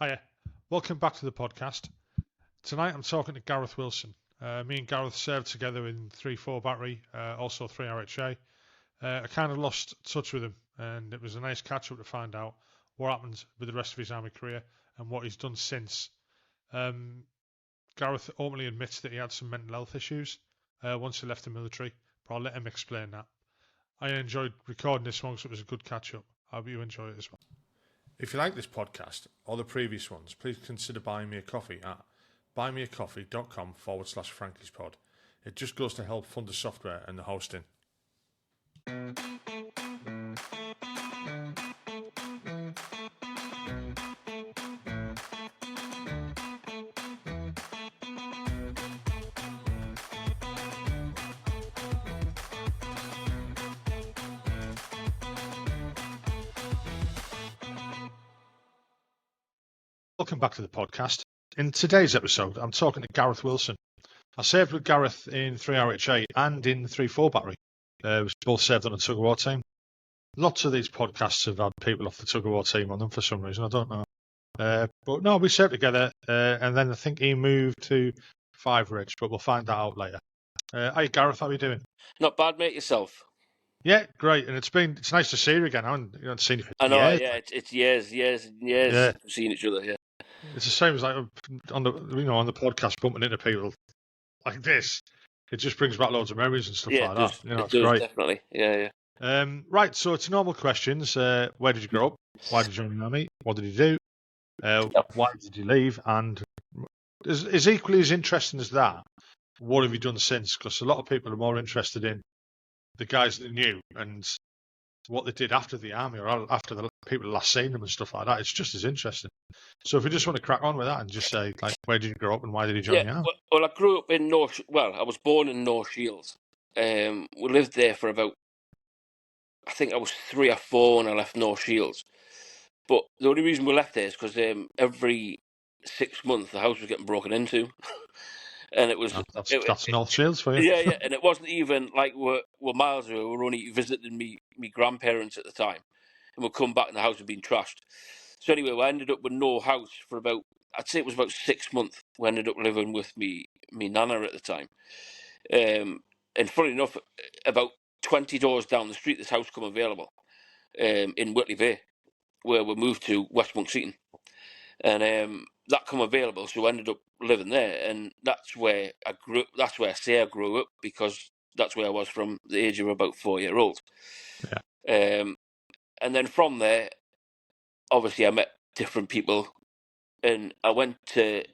Hiya, welcome back to the podcast. Tonight I'm talking to Gareth Wilson. Me and Gareth served together in 3-4 battery, also 3 RHA. I kind of lost touch with him, and it was a nice catch up to find out what happened with the rest of his army career and what he's done since. Gareth openly admits that he had some mental health issues once he left the military, but I'll let him explain that. I enjoyed recording this one because it was a good catch up. I hope you enjoy it as well. If you like this podcast or the previous ones, please consider buying me a coffee at buymeacoffee.com/Frankie'sPod. It just goes to help fund the software and the hosting. Welcome back to the podcast. In today's episode, I'm talking to Gareth Wilson. I served with Gareth in 3 RHA and in 3-4 battery. We both served on a tug of war team. Lots of these podcasts have had people off the tug of war team on them for some reason. I don't know. But no, we served together, and then I think he moved to 5 Ridge, but we'll find that out later. Hi Gareth, how are you doing? Not bad, mate. Yourself? Yeah, great. And it's nice to see you again. I haven't seen you for I know, years. yeah. It's years yeah. We've seen each other, yeah. It's the same as like on the podcast bumping into people like this. It just brings back loads of memories and stuff like that. It does, great. Definitely. Yeah. Right, so it's normal questions. Where did you grow up? Why did you join the army? What did you do? Why did you leave? And is equally as interesting as that, what have you done since? Because a lot of people are more interested in the guys that knew and what they did after the army or after the people last seen them and stuff like that. It's just as interesting. So if we just want to crack on with that and just say, like, where did you grow up and why did you join the army? Well, I grew up in I was born in North Shields. We lived there for about, I think I was 3 or 4 when I left North Shields. But the only reason we left there is because every 6 months the house was getting broken into. And it was that's North Shields for you. Yeah, and it wasn't even like we're miles away. We were only visiting me grandparents at the time, and we'd come back and the house had been trashed. So anyway, we ended up with no house for about, I'd say it was about 6 months. We ended up living with me nana at the time, and funny enough, about 20 doors down the street, this house come available in Whitley Bay, where we moved to West Monkseaton, and that come available, so I ended up living there, and that's where I grew. That's where I say I grew up, because that's where I was from the age of about 4-year-old. Yeah. And then from there, obviously, I met different people, and I went to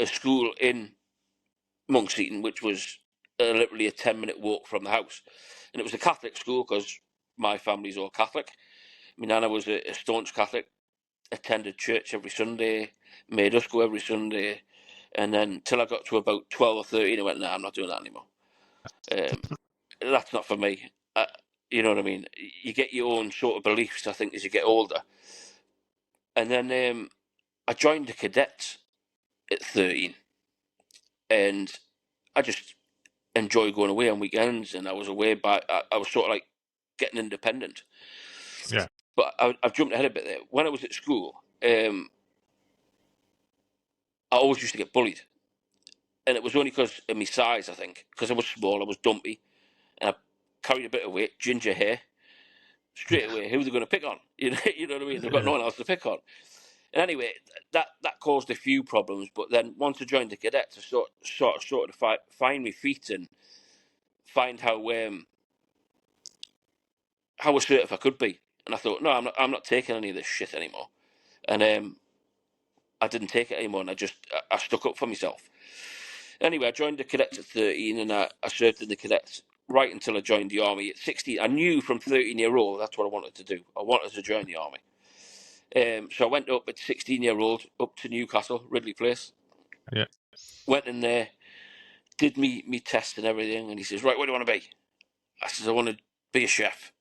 a school in Monkseaton, which was literally a 10-minute walk from the house, and it was a Catholic school because my family's all Catholic. My nana was a staunch Catholic. Attended church every Sunday, made us go every Sunday, and then till I got to about 12 or 13, I went, nah, I'm not doing that anymore. That's not for me. You know what I mean? You get your own sort of beliefs, I think, as you get older. And then I joined the cadets at 13, and I just enjoy going away on weekends, and I was away I was sort of like getting independent. Yeah. But I've jumped ahead a bit there. When I was at school, I always used to get bullied. And it was only because of my size, I think. Because I was small, I was dumpy, and I carried a bit of weight, ginger hair. Straight away, who are they going to pick on? You know what I mean? They've got no one else to pick on. And anyway, that caused a few problems. But then once I joined the cadets, I sort of find my feet and find how assertive I could be. And I thought, no, I'm not taking any of this shit anymore. And I didn't take it anymore, and I stuck up for myself. Anyway, I joined the cadets at 13, and I served in the cadets right until I joined the army at 16. I knew from 13-year-old that's what I wanted to do. I wanted to join the army. So I went up at 16-year-old up to Newcastle, Ridley Place. Yeah. Went in there, did me test and everything, and he says, right, what do you want to be? I says, I want to be a chef.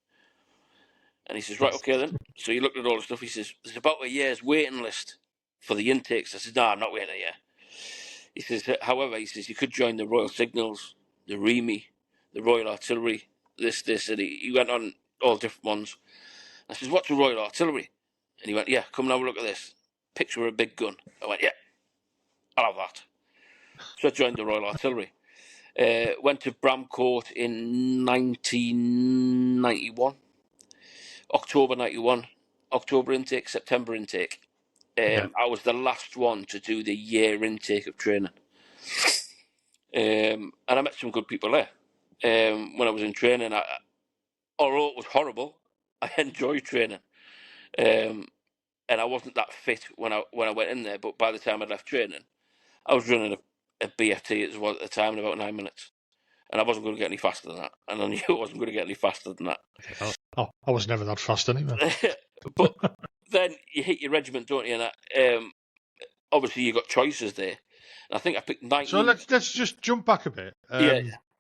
And he says, right, okay then. So he looked at all the stuff. He says, there's about a year's waiting list for the intakes. I said, no, I'm not waiting a year. He says, however, you could join the Royal Signals, the REME, the Royal Artillery, this, and he went on all different ones. I says, what's the Royal Artillery? And he went, yeah, come and have a look at this. picture of a big gun. I went, yeah, I'll have that. So I joined the Royal Artillery. Went to Bramcourt in 1991. October 91. October intake, September intake. I was the last one to do the year intake of training. And I met some good people there. When I was in training, although it was horrible, I enjoyed training. And I wasn't that fit when I went in there, but by the time I left training, I was running a BFT as well at the time in about 9 minutes. And I wasn't going to get any faster than that. And I knew I wasn't going to get any faster than that. Oh, I was never that fast anyway. But then you hit your regiment, don't you? And obviously you got choices there. And I think I picked 19. So let's just jump back a bit.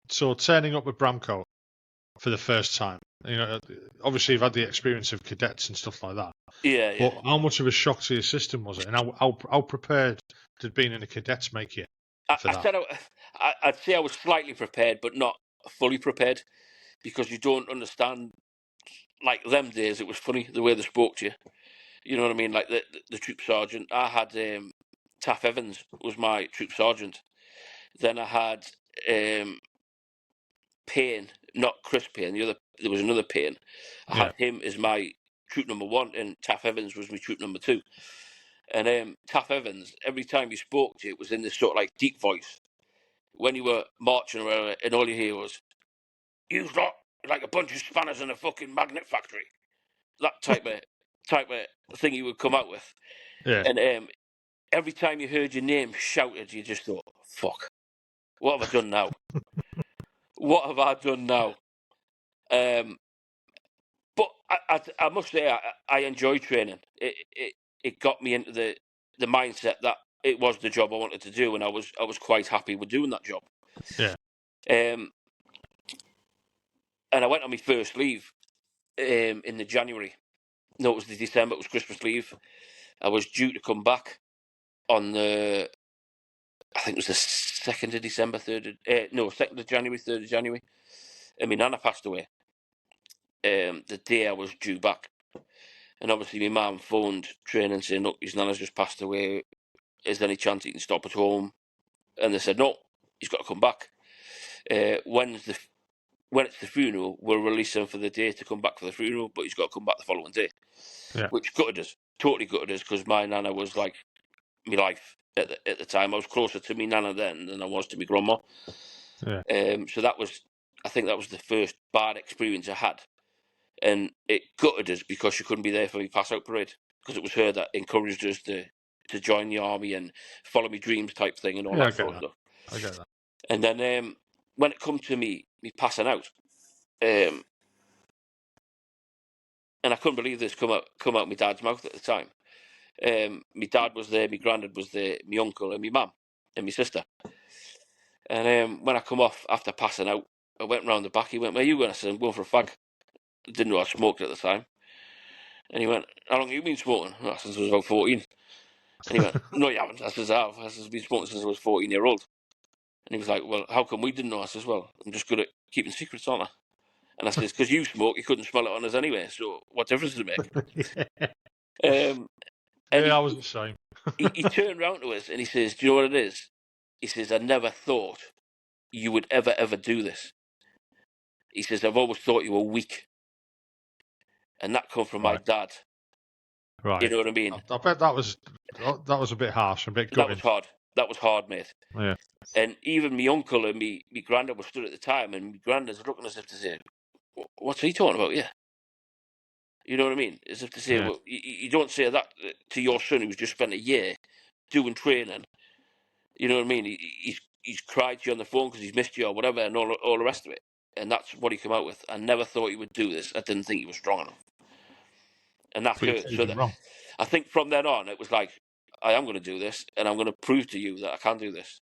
So turning up with Bramcourt for the first time. You know, obviously you've had the experience of cadets and stuff like that. Yeah. But how much of a shock to your system was it? And how prepared did being in the cadets make you? I'd say I was slightly prepared, but not fully prepared, because you don't understand. Like them days, it was funny the way they spoke to you. You know what I mean? Like the troop sergeant. I had Taff Evans was my troop sergeant. Then I had Payne, not Chris Payne. There was another Payne. I had him as my troop number 1, and Taff Evans was my troop number 2. And Taff Evans, every time he spoke to you, it was in this sort of like deep voice. When you were marching around and all you hear was, "You lot like a bunch of spanners in a fucking magnet factory." That type of thing he would come out with. Yeah. And every time you heard your name shouted, you just thought, "Fuck, what have I done now? What have I done now?" But I must say, I enjoyed training. It got me into the mindset that it was the job I wanted to do, and I was quite happy with doing that job. Yeah. And I went on my first leave in the January. No, it was the December. It was Christmas leave. I was due to come back on I think it was the 2nd of December, 2nd of January, 3rd of January. And my nana passed away the day I was due back. And obviously my mum phoned training saying, "Look, his nana's just passed away. Is there any chance he can stop at home?" And they said, "No, he's got to come back. When it's the funeral, we'll release him for the day to come back for the funeral, but he's got to come back the following day." Yeah. Which gutted us, totally gutted us, because my nana was like my life at the time. I was closer to my nana then than I was to my grandma. Yeah. So I think that was the first bad experience I had. And it gutted us because she couldn't be there for my pass-out parade, because it was her that encouraged us to join the army and follow my dreams type thing and all that sort of stuff. I get that. And then when it come to me passing out, and I couldn't believe this come out my dad's mouth at the time. My dad was there, my granddad was there, my uncle and my mum and my sister. And when I come off after passing out, I went round the back. He went, "Where are you going?" I said, "I'm going for a fag." I didn't know I smoked at the time. And he went, "How long have you been smoking?" I said, "I was about 14. And he went, "No, you haven't." I said, "I have. I said, I've been smoking since I was 14-year-old. And he was like, "Well, how come we didn't know?" I said, "Well, I'm just good at keeping secrets, aren't I?" And I said, "Because you smoke, you couldn't smell it on us anyway, so what difference does it make?" And I was the same. he turned around to us and he says, "Do you know what it is?" He says, "I never thought you would ever do this." He says, "I've always thought you were weak." And that come from my dad. Right. You know what I mean? I bet that was a bit harsh, a bit gutting. That was hard, mate. Yeah. And even my uncle and my granddad were stood at the time, and my granddad's looking as if to say, "What's he talking about?" Yeah. You know what I mean? As if to say, well, you don't say that to your son who's just spent a year doing training. You know what I mean? He's cried to you on the phone because he's missed you or whatever, and all the rest of it. And that's what he came out with. "I never thought he would do this. I didn't think he was strong enough." And that hurt. So I think from then on, it was like, I am going to do this, and I'm going to prove to you that I can do this.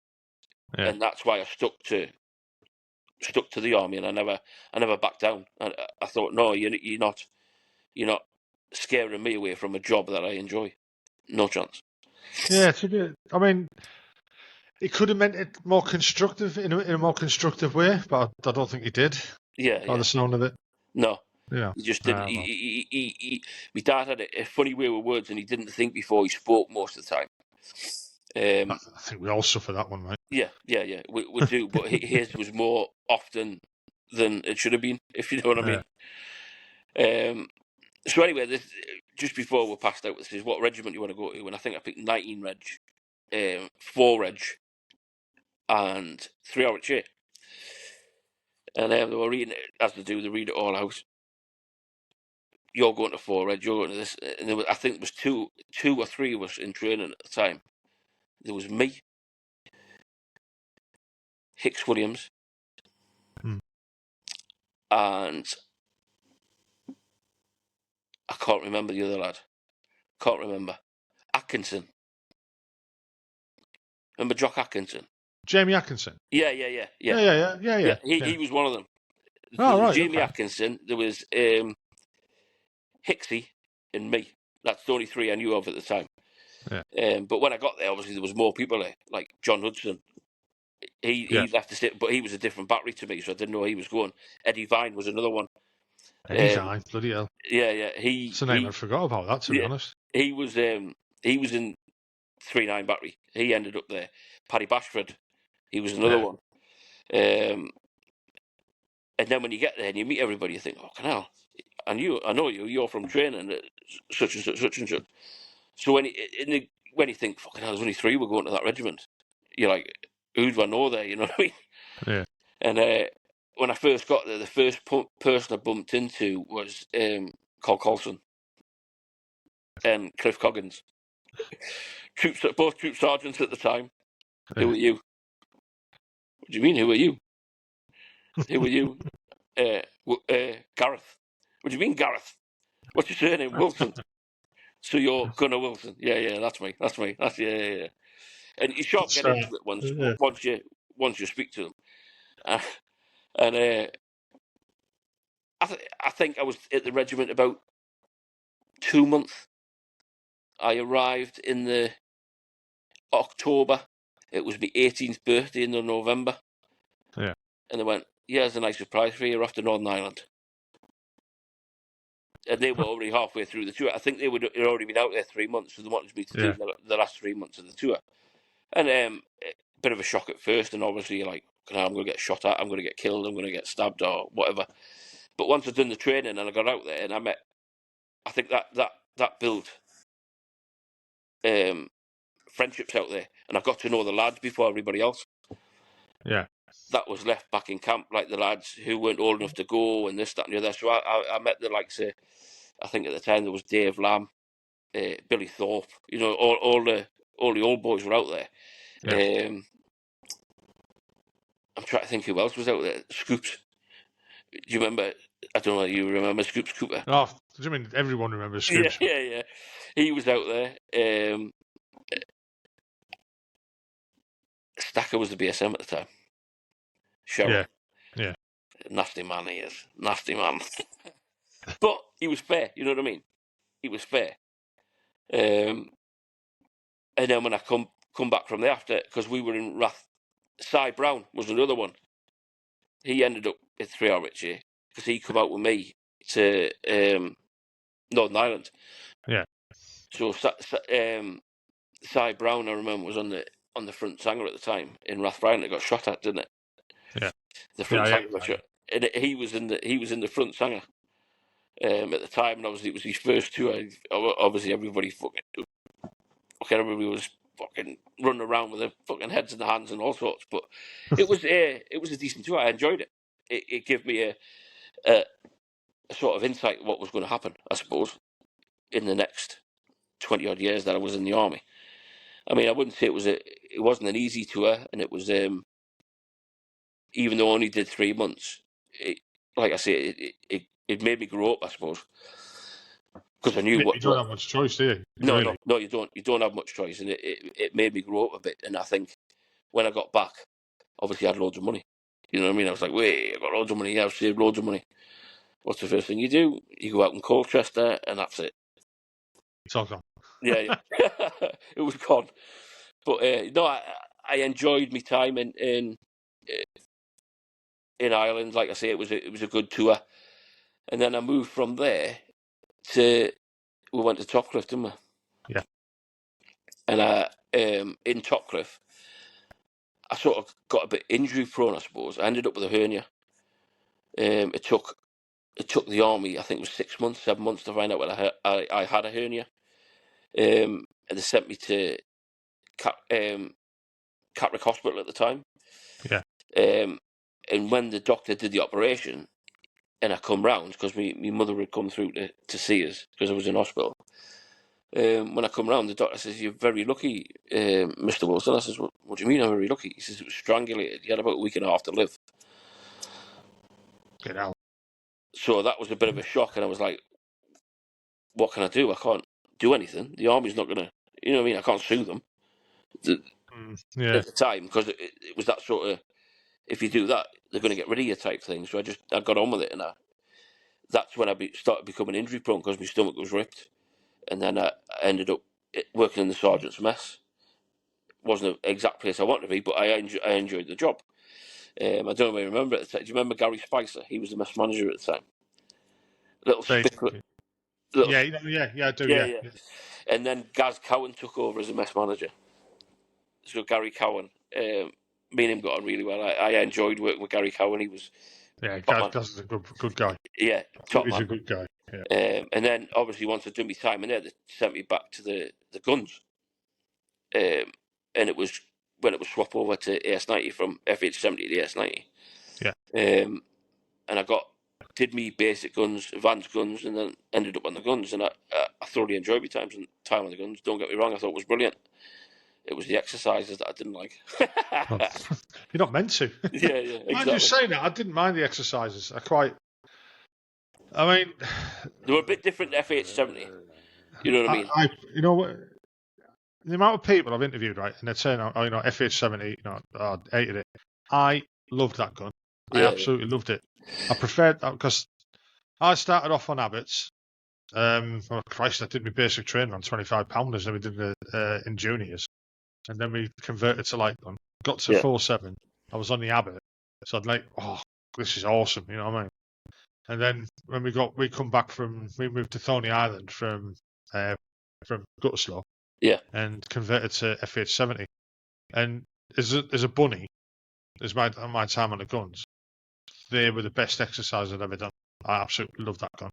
Yeah. And that's why I stuck to the army, and I never backed down. I thought, no, you're not scaring me away from a job that I enjoy. No chance. Yeah, I mean, it could have meant it more constructive in a more constructive way, but I don't think it did. Yeah. By the sound of it. No. Yeah. He just didn't. My dad had a funny way with words, and he didn't think before he spoke most of the time. I think we all suffer that one, mate. Yeah. We do, but his was more often than it should have been, if you know what I mean. So anyway, just before we're passed out, this is what regiment you want to go to, and I think I picked 19 Reg, 4 Reg, and 3 RHA. And they were reading it, as they do, they read it all out. You're going to 4 Reg, you're going to this. And I think there was two or three of us in training at the time. There was me, Hicks Williams, and I can't remember the other lad. Can't remember. Atkinson. Remember Jock Atkinson? Jamie Atkinson. Yeah. He was one of them. Oh, right. Jamie Okay. Atkinson. There was Hicksy and me. That's the only 3 I knew of at the time. Yeah. But when I got there, obviously there was more people there, like John Hudson. He left the state, but he was a different battery to me, so I didn't know he was going. Eddie Vine was another one. Eddie Vine, bloody hell. Yeah. It's a name I forgot about that, to be honest. He was in 3-9 battery. He ended up there. Paddy Bashford, he was another one. And then when you get there and you meet everybody, you think, oh, can hell. I know you're from training at such and such. So when you think, fucking hell, there's only 3 we're going to that regiment, you're like, who do I know there? You know what I mean? Yeah. And when I first got there, the first person I bumped into was Col Colson and Cliff Coggins. Both troop sergeants at the time. Yeah. Who are you? What do you mean, who are you? Who are you? Gareth. What do you mean, Gareth? What's your surname? Wilson. So you're Gunnar Wilson. Yeah, that's me. Yeah. And you shan't get into it once you speak to them. And I think I was at the regiment about 2 months. I arrived in the October. It was my 18th birthday in the November. Yeah. And they went, yeah, there's a nice surprise for you. You're off to Northern Ireland. And they were already halfway through the tour. I think they had already been out there 3 months, so they wanted me to do the last 3 months of the tour. And a bit of a shock at first, and obviously you're like, I'm going to get shot at, I'm going to get killed, I'm going to get stabbed or whatever. But once I'd done the training and I got out there and I think that built friendships out there, and I got to know the lads before everybody else. Yeah. That was left back in camp, like the lads who weren't old enough to go and this, that, and the other. So I met the likes of, I think at the time there was Dave Lamb, Billy Thorpe. You know, all the old boys were out there. Yeah. I'm trying to think who else was out there. Scoops. Do you remember? I don't know if you remember Scoops Cooper. Oh, do you mean everyone remembers Scoops? Yeah. He was out there. Stacker was the BSM at the time. Cheryl. Yeah. Nasty man he is. Nasty man. But he was fair, you know what I mean? He was fair. And then when I come back from the after, because we were in Rath, Cy Brown was another one. He ended up at 3 RHA because he come out with me to Northern Ireland. Yeah. So Cy Brown, I remember, was on the front sanger at the time in Rathfrine. It got shot at, didn't it? Yeah. The front sanger got shot, and he was in the front sanger at the time, and obviously it was his first tour. Obviously, everybody was fucking running around with their fucking heads in the hands and all sorts. But it was a decent tour. I enjoyed it. It gave me a sort of insight what was going to happen, I suppose, in the next 20 odd years that I was in the army. I mean, I wouldn't say it wasn't an easy tour, and it was even though I only did 3 months. Like I say, it made me grow up, I suppose, because I knew you don't have much choice, do you? No, you don't. You don't have much choice, and it made me grow up a bit. And I think when I got back, obviously I had loads of money. You know what I mean? I was like, wait, I got loads of money. I've saved loads of money. What's the first thing you do? You go out in Colchester, and that's it. It's all gone. Yeah. It was gone. But no, I enjoyed my time in Ireland. Like I say, it was a good tour. And then I moved from there we went to Topcliffe, didn't we? Yeah. And in Topcliffe, I sort of got a bit injury prone, I suppose. I ended up with a hernia. It took the army, I think it was 6 months, 7 months to find out whether I had a hernia. And they sent me to Catterick Hospital at the time. Yeah. And when the doctor did the operation, and I come round, because my mother had come through to see us, because I was in hospital. When I come round, the doctor says, "You're very lucky, Mr. Wilson." I says, "What do you mean I'm very lucky?" He says, "It was strangulated. You had about a week and a half to live." Get out. So that was a bit of a shock, and I was like, what can I do? I can't do anything. The army's not going to, you know what I mean? I can't sue them Yeah. at the time, because it was that sort of, if you do that, they're going to get rid of you type thing. So I got on with it, and that's when I started becoming injury prone, because my stomach was ripped. And then I ended up working in the sergeant's mess. Wasn't an exact place I wanted to be, but I enjoyed the job. I don't know if you remember it. Do you remember Gary Spicer? He was the mess manager at the time. Little Basically. little, I do. yeah. Yeah. And then Gaz Cowan took over as a mess manager. So Gary Cowan, me and him got on really well. I enjoyed working with Gary Cowan. He was Gaz is a good guy. Yeah, top He's man. a good guy. Yeah. And then obviously once I'd done my time in there, they sent me back to the guns. And it was when it was swap over to AS90 from FH70 to AS90. Yeah. And I did me basic guns, advanced guns, and then ended up on the guns. And I thoroughly enjoyed my time on the guns. Don't get me wrong, I thought it was brilliant. It was the exercises that I didn't like. You're not meant to. Yeah, exactly. Mind you saying that, I didn't mind the exercises. I mean, they were a bit different to FH70. You know what I mean? You know what? The amount of people I've interviewed, right, and they're saying, FH70, I hated it. I loved that gun. I absolutely loved it. I preferred that because I started off on Abbott's. Christ, I did my basic training on 25 pounders, then we did it in juniors, and then we converted to light gun. Got to 4.7. I was on the Abbott, so I'd this is awesome, you know what I mean? And then when we moved to Thorney Island from Gutterslow, and converted to FH70, and as a bunny, as my time on the guns, they were the best exercise I'd ever done. I absolutely loved that gun.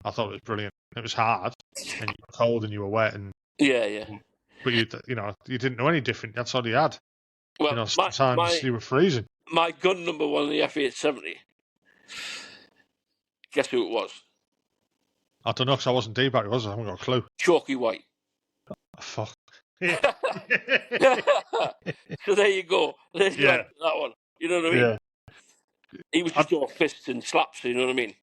I thought it was brilliant. It was hard, and you were cold, and you were wet, and but you didn't know any different. That's all you had. Well, sometimes you were freezing. My gun number one in the FH70. Guess who it was? I don't know, because I wasn't D-back, was I? I haven't got a clue. Chalky White. Oh, fuck. So there you go. There's that one. You know what I mean? Yeah. He was just all fists and slaps. You know what I mean?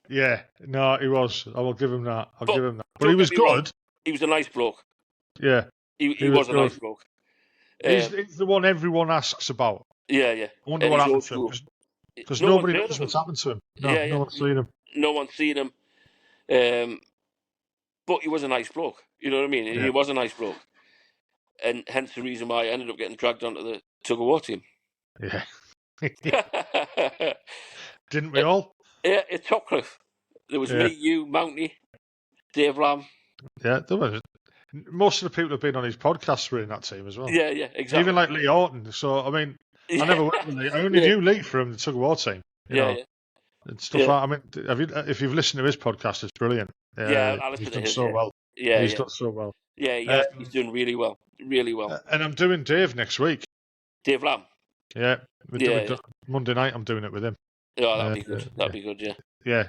Yeah. No, he was. I will give him that. Give him that. But he was good. Wrong. He was a nice bloke. Yeah. He was a nice bloke. He's the one everyone asks about. Yeah. I wonder what happened to him. Because nobody knows what's happened to him. No, no one's seen him. No one's seen him. But he was a nice bloke. You know what I mean? Yeah. He was a nice bloke. And hence the reason why I ended up getting dragged onto the tug-of-war team. Yeah. Didn't we all? Yeah, at Topcliffe. There was me, you, Mounty, Dave Lamb. Yeah, there was. Most of the people who've been on his podcast were in that team as well. Yeah, exactly. Even like Lee Orton. So, I mean, I never worked with Lee. I only knew Lee from the tug-of-war team. You know, and stuff like, I mean, if you've listened to his podcast, it's brilliant. I listened to his. He's done so well. Yeah, he's done so well. Yeah, he's doing really well. Really well. And I'm doing Dave next week. Dave Lamb? Yeah. Monday night, I'm doing it with him. Yeah, that'd be good. That'd be good, yeah.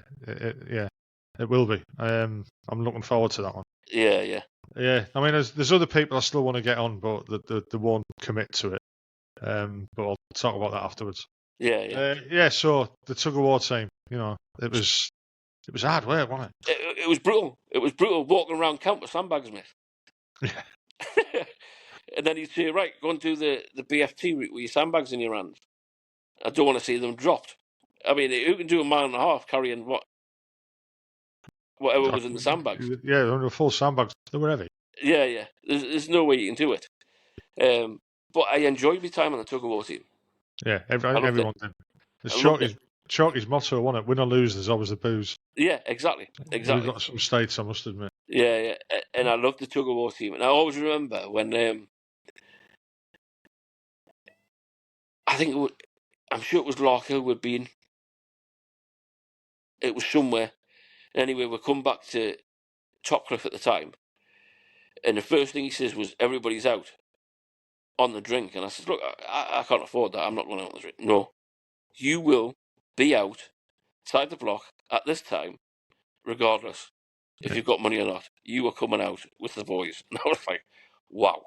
It will be. I'm looking forward to that one. Yeah. Yeah, I mean, there's other people I still want to get on, but they won't commit to it. But I'll talk about that afterwards. Yeah. So the tug-of-war team, it was hard work, wasn't it? It was brutal. It was brutal walking around camp with sandbags, mate. Yeah. And then he'd say, right, go and do the BFT route with your sandbags in your hands. I don't want to see them dropped. I mean, who can do a mile and a half carrying whatever was in the sandbags? Yeah, under full sandbags. They were heavy. Yeah. There's no way you can do it. But I enjoyed my time on the tug-of-war team. Yeah, everyone did. Chalky's motto, wasn't it? Win or lose, there's always the booze. Yeah, exactly. We've got some states, I must admit. Yeah. And I love the tug of war team. And I always remember when I'm sure it was Larkhill we'd been. It was somewhere. Anyway, we come back to Topcliffe at the time, and the first thing he says was, "Everybody's out on the drink." And I said, "Look, I can't afford that. I'm not going out on the drink." No, you will be out outside the block at this time, regardless if you've got money or not. You are coming out with the boys. And I was like, wow.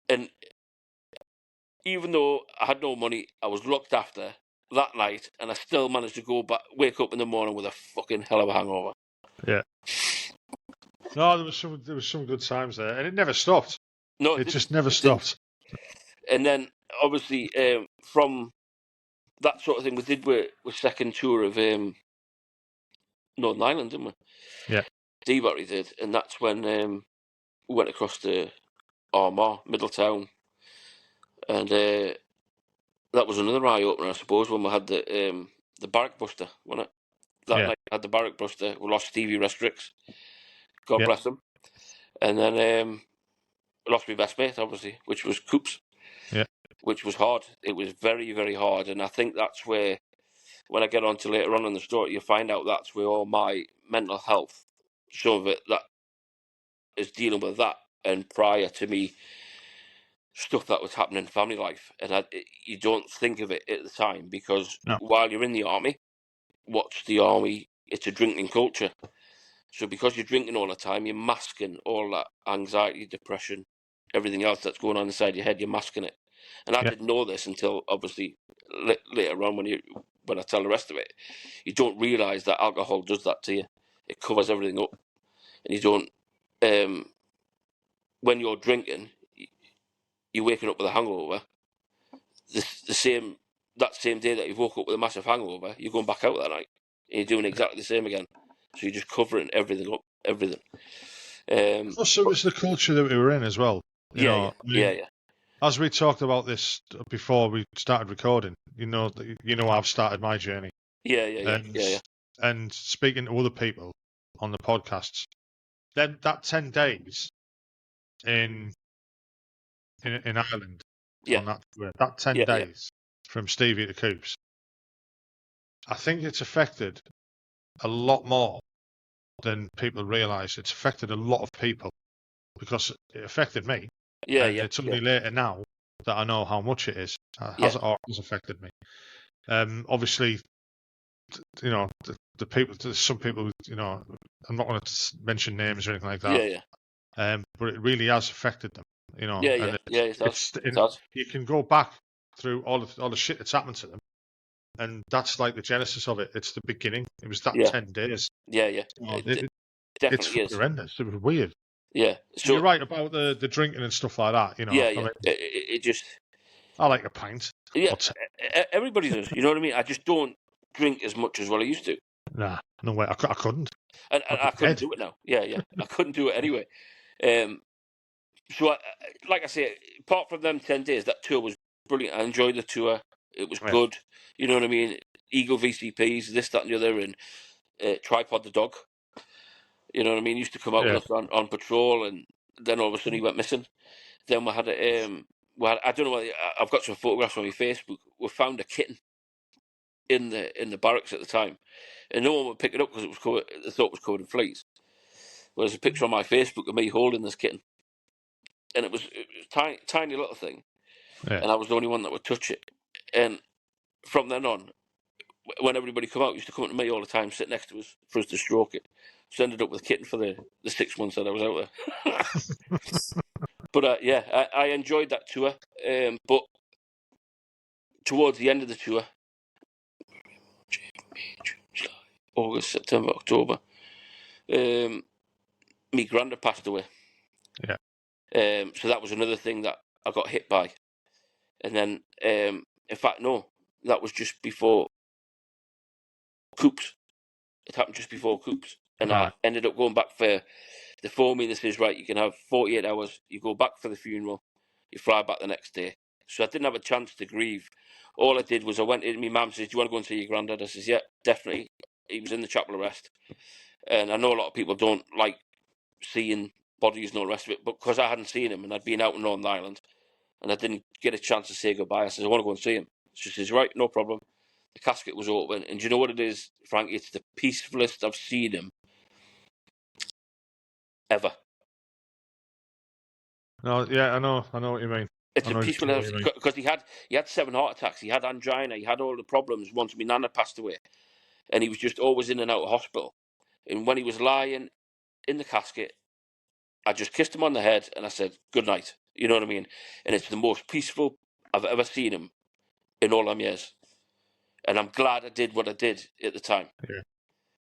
And even though I had no money, I was looked after that night, and I still managed to wake up in the morning with a fucking hell of a hangover. Yeah. No, there was some good times there, and it never stopped. No, it just never stopped. And then, obviously, from that sort of thing, we did with second tour of Northern Ireland, didn't we? Yeah. D-Battery did, and that's when we went across to Armagh, Middletown, and that was another eye-opener, I suppose, when we had the Barrack Buster, wasn't it? That night we had the Barrack Buster. We lost Stevie Restricts. God bless him. And then lost my best mate, obviously, which was Coops. Yeah. Which was hard. It was very, very hard. And I think that's where, when I get on to later on in the story, you find out that's where all my mental health, some of it that is dealing with that, and prior to me, stuff that was happening in family life. And you don't think of it at the time, because while you're in the army, what's the army? It's a drinking culture. So because you're drinking all the time, you're masking all that anxiety, depression, everything else that's going on inside your head. You're masking it. And I didn't know this until, obviously, later on when I tell the rest of it. You don't realise that alcohol does that to you. It covers everything up. And you don't... when you're drinking, you're waking up with a hangover. That same day that you've woke up with a massive hangover, you're going back out that night. And you're doing exactly the same again. So you're just covering everything up. Everything. Plus, it was the culture that we were in as well. You know, as we talked about this before we started recording, I've started my journey. Yeah. And speaking to other people on the podcasts, then that 10 days in Ireland, on that 10 days from Stevie to Coops, I think it's affected a lot more than people realise. It's affected a lot of people, because it affected me. It's only later now that I know how much it is. Has affected me. Obviously, the people. There's some people. I'm not going to mention names or anything like that. But it really has affected them. It does. You can go back through all the shit that's happened to them, and that's like the genesis of it. It's the beginning. It was that 10 days. It definitely is horrendous. It was weird. Yeah, so you're right about the drinking and stuff like that. It just. I like a pint. Yeah, everybody does. You know what I mean? I just don't drink as much as what I used to. Nah, no way. I couldn't. And I couldn't do it now. Yeah. I couldn't do it anyway. So, like I say, apart from them 10 days, that tour was brilliant. I enjoyed the tour. It was good. You know what I mean? Eagle VCPs, this, that, and the other, and Tripod the dog. You know what I mean? He used to come out with us on patrol, and then all of a sudden he went missing. Then we had I don't know whether I've got some photographs on my Facebook. We found a kitten in the barracks at the time, and no one would pick it up because it was covered. They thought it was covered in fleas. Well, there's a picture on my Facebook of me holding this kitten, and it was a tiny little thing, and I was the only one that would touch it. And from then on, when everybody come out, used to come up to me all the time, sit next to us for us to stroke it. So I ended up with a kitten for the 6 months that I was out there. But I enjoyed that tour. But towards the end of the tour, August, September, October, my granddad passed away. So that was another thing that I got hit by. And then, in fact, no, that was just before Coops. It happened just before Coops. And I ended up going back for the phone me and says, right, you can have 48 hours. You go back for the funeral. You fly back the next day. So I didn't have a chance to grieve. All I did was I went in, my mum says, do you want to go and see your granddad? I says, yeah, definitely. He was in the chapel arrest. And I know a lot of people don't like seeing bodies and all the rest of it, but because I hadn't seen him and I'd been out in Northern Ireland and I didn't get a chance to say goodbye, I says, I want to go and see him. She says, right, no problem. The casket was open. And do you know what it is, Frank? It's the peacefulest I've seen him ever. No, yeah, I know what you mean. It's a peaceful, because he had 7 heart attacks. He had angina. He had all the problems once my nana passed away, and he was just always in and out of hospital. And when he was lying in the casket, I just kissed him on the head and I said, good night. You know what I mean? And it's the most peaceful I've ever seen him in all them years. And I'm glad I did what I did at the time. Yeah.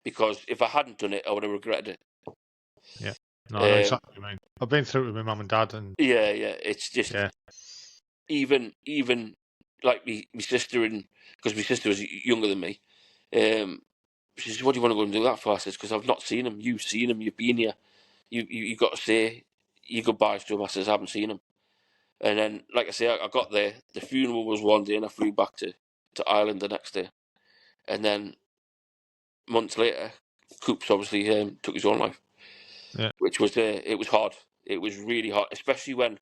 Because if I hadn't done it, I would have regretted it. Yeah. No, I know exactly what you mean. I've been through it with my mum and dad, and yeah, it's just even like my sister, and because my sister was younger than me, she says, "What do you want to go and do that for?" I says, "Because I've not seen him. You've seen him. You've been here. You got to say your goodbyes to him." I says, "I haven't seen him." And then, like I say, I got there. The funeral was one day, and I flew back to Ireland the next day. And then months later, Coops obviously took his own life. Yeah. Which was it was hard. It was really hard, especially when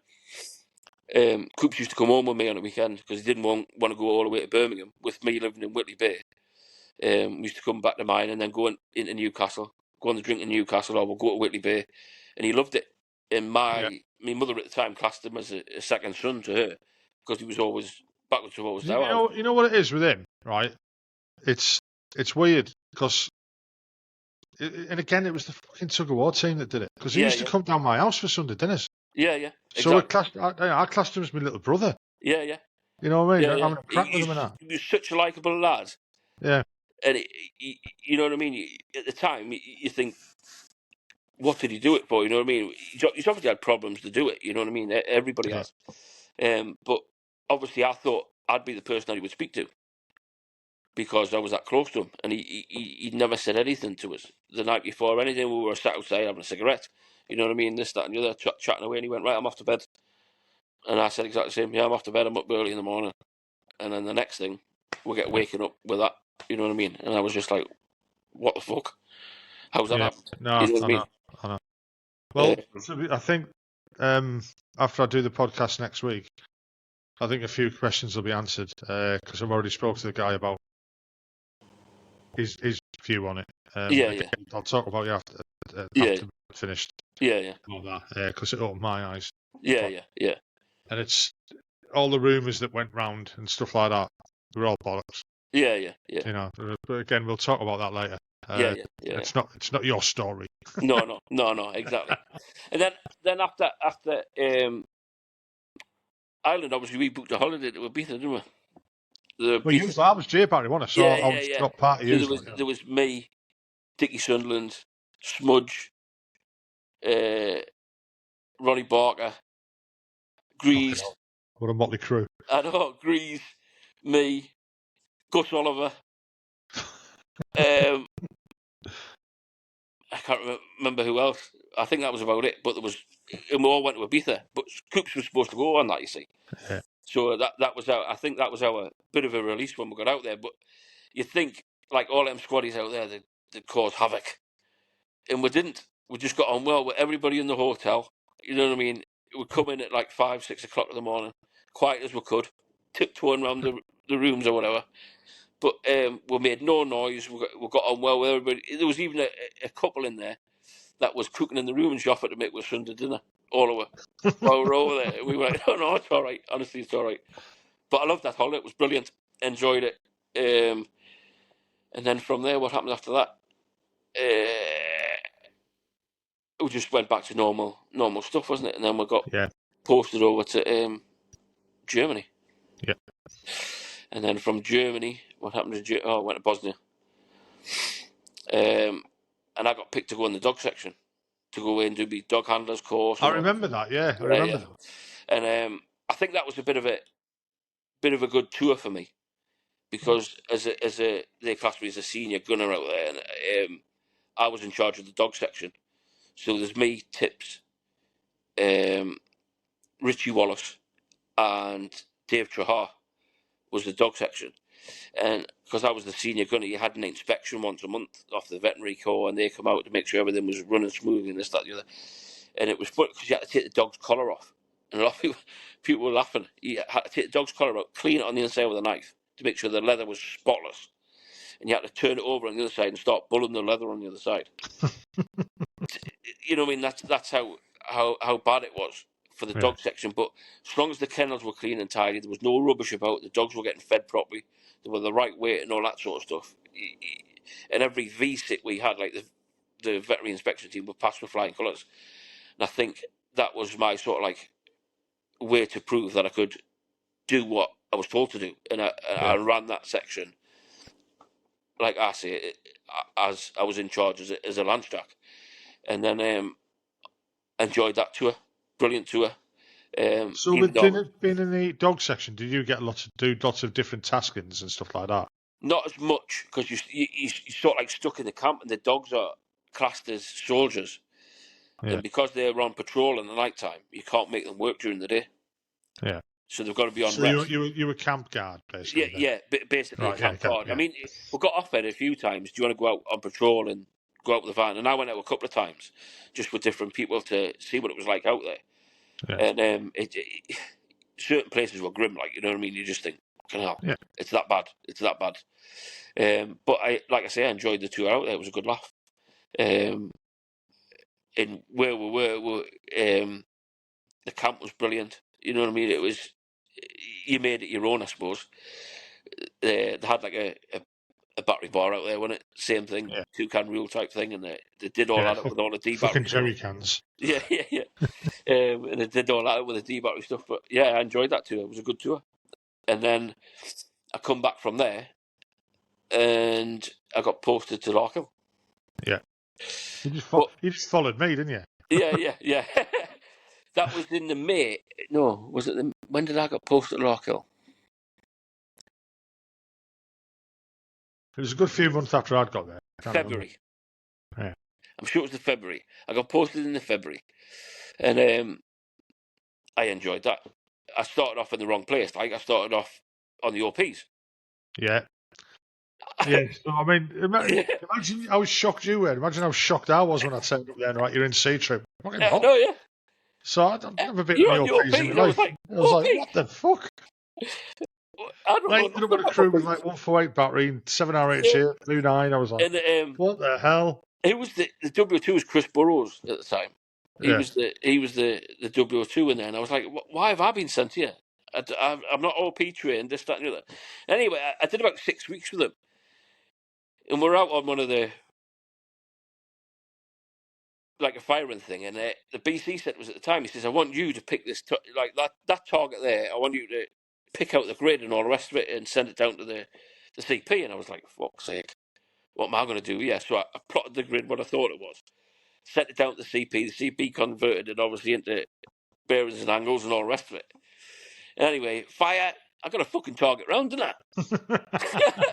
Coops used to come home with me on the weekend because he didn't want to go all the way to Birmingham with me living in Whitley Bay. We used to come back to mine and then go into Newcastle, go on the drink in Newcastle, or we'll go to Whitley Bay, and he loved it. And my mother at the time classed him as a second son to her because he was always backwards and forwards. You know what it is with him, right? It's weird because, and again, it was the fucking tug of war team that did it because he used to come down my house for Sunday dinners. Yeah, yeah. Exactly. So I classed him as my little brother. Yeah, yeah. You know what I mean? Yeah, I'm a crack with him and that. He was such a likeable lad. Yeah. And you know what I mean? At the time, you think, what did he do it for? You know what I mean? He's obviously had problems to do it. You know what I mean? Everybody has. But obviously, I thought I'd be the person that he would speak to because I was that close to him. And he never said anything to us the night before or anything. We were sat outside having a cigarette. You know what I mean? This, that, and the other, chatting away. And he went, right, I'm off to bed. And I said exactly the same. Yeah, I'm off to bed. I'm up early in the morning. And then the next thing, we get waking up with that. You know what I mean? And I was just like, what the fuck? How's that happened? No, you know I know. Well, I think after I do the podcast next week, I think a few questions will be answered because I've already spoke to the guy about his view on it. Again, I'll talk about you after we're finished. Yeah. All that because it opened my eyes. Yeah. And it's all the rumours that went round and stuff like that. Were all bollocks. Yeah. You know, but again, we'll talk about that later. Yeah. It's not your story. No, exactly. And then after Ireland, obviously we booked a holiday to Ibiza, didn't we? I was Jay Barry, wasn't I? So I was got part of you. There was me, Dickie Sunderland, Smudge, Ronnie Barker, Grease. What a motley crew. I know, Grease, me, Gus Oliver. I can't remember who else. I think that was about it. But and we all went to Ibiza. But Coops was supposed to go on that, you see. Yeah. So that was I think that was our bit of a release when we got out there. But you think like all them squaddies out there, they'd cause havoc, and we didn't. We just got on well with everybody in the hotel. You know what I mean? We'd come in at like 5, 6 o'clock in the morning, quiet as we could, tiptoeing around the rooms or whatever. But we made no noise. We got on well with everybody. There was even a couple in there that was cooking in the room and she offered to make us Sunday dinner all over. While we were over there, we were like, "Oh no, it's all right. Honestly, it's all right." But I loved that holiday. It was brilliant. Enjoyed it. And then from there, what happened after that? We just went back to normal stuff, wasn't it? And then we got posted over to Germany. Yeah. And then from Germany, what happened to I went to Bosnia. And I got picked to go in the dog section, to go in and do the dog handler's course. I remember that, yeah. I remember that. And I think that was a bit of a good tour for me, because they classed me as a senior gunner out there, and I was in charge of the dog section. So there's me, Tips, Richie Wallace, and Dave Trahar was the dog section. And because I was the senior gunner, you had an inspection once a month off the veterinary corps, and they come out to make sure everything was running smoothly and this, that, the other. And it was fun because you had to take the dog's collar off. And a lot of people were laughing. You had to take the dog's collar out, clean it on the inside with a knife to make sure the leather was spotless. And you had to turn it over on the other side and start pulling the leather on the other side. You know what I mean? That's how bad it was for the dog section. But as long as the kennels were clean and tidy, there was no rubbish about, the dogs were getting fed properly, they were the right weight and all that sort of stuff. And every V-sit we had, like the veterinary inspection team, would pass with flying colours. And I think that was my sort of like way to prove that I could do what I was told to do. And I ran that section, like I say, as I was in charge as a Landstrack. And then enjoyed that tour. Brilliant tour. So with being in the dog section, did you get lots of different taskings and stuff like that? Not as much, because you sort of like stuck in the camp, and the dogs are classed as soldiers. Yeah. And because they're on patrol in the night time, you can't make them work during the day. Yeah. So they've got to be on so rest. You were camp guard, basically. Yeah, basically a camp guard. Yeah. I mean, we got offered a few times, do you want to go out on patrol and go out with the van? And I went out a couple of times, just with different people to see what it was like out there. Yeah. And certain places were grim, like, you know what I mean? You just think, fucking hell, it's that bad. It's that bad. But like I say, I enjoyed the tour out there. It was a good laugh. And where we were, the camp was brilliant. You know what I mean? It was, you made it your own, I suppose. They had like a battery bar out there, wasn't it? Same thing, 2-can rule type thing, and they did all that with all the D battery. Fucking jerry cans. Yeah. And they did all that with the D battery stuff. But yeah, I enjoyed that tour. It was a good tour. And then I come back from there, and I got posted to Larkhill. Yeah. You just followed me, didn't you? Yeah. That was in the May. No, was it when did I get posted to Larkhill? It was a good few months after I'd got there. February. Yeah. I'm sure it was the February. I got posted in the February. And I enjoyed that. I started off in the wrong place. Like, I started off on the OPs. Yeah. Yeah, so, I mean, imagine how shocked you were. Imagine how shocked I was when I turned up there and you're in sea trip. No, yeah. So I've never been on the OPs in my life. I was like, what the fuck? I don't know. Ended up on a crew with like 148 battery and 7 RHA, Blue 9. I was like, what the hell? It was the W2 was Chris Burrows at the time. He was the W2 in there, and I was like, why have I been sent here? I'm not OP trained, this, that, and the other. Anyway, I did about 6 weeks with him. And we're out on one of the, like a firing thing, and the BC said was at the time, he says, I want you to pick this, like that target there, I want you to pick out the grid and all the rest of it and send it down to the CP. And I was like, fuck's sake, what am I going to do? Yeah, so I plotted the grid, what I thought it was, sent it down to the CP. The CP converted it obviously into bearings and angles and all the rest of it. Anyway, fire. I got a fucking target round, didn't I?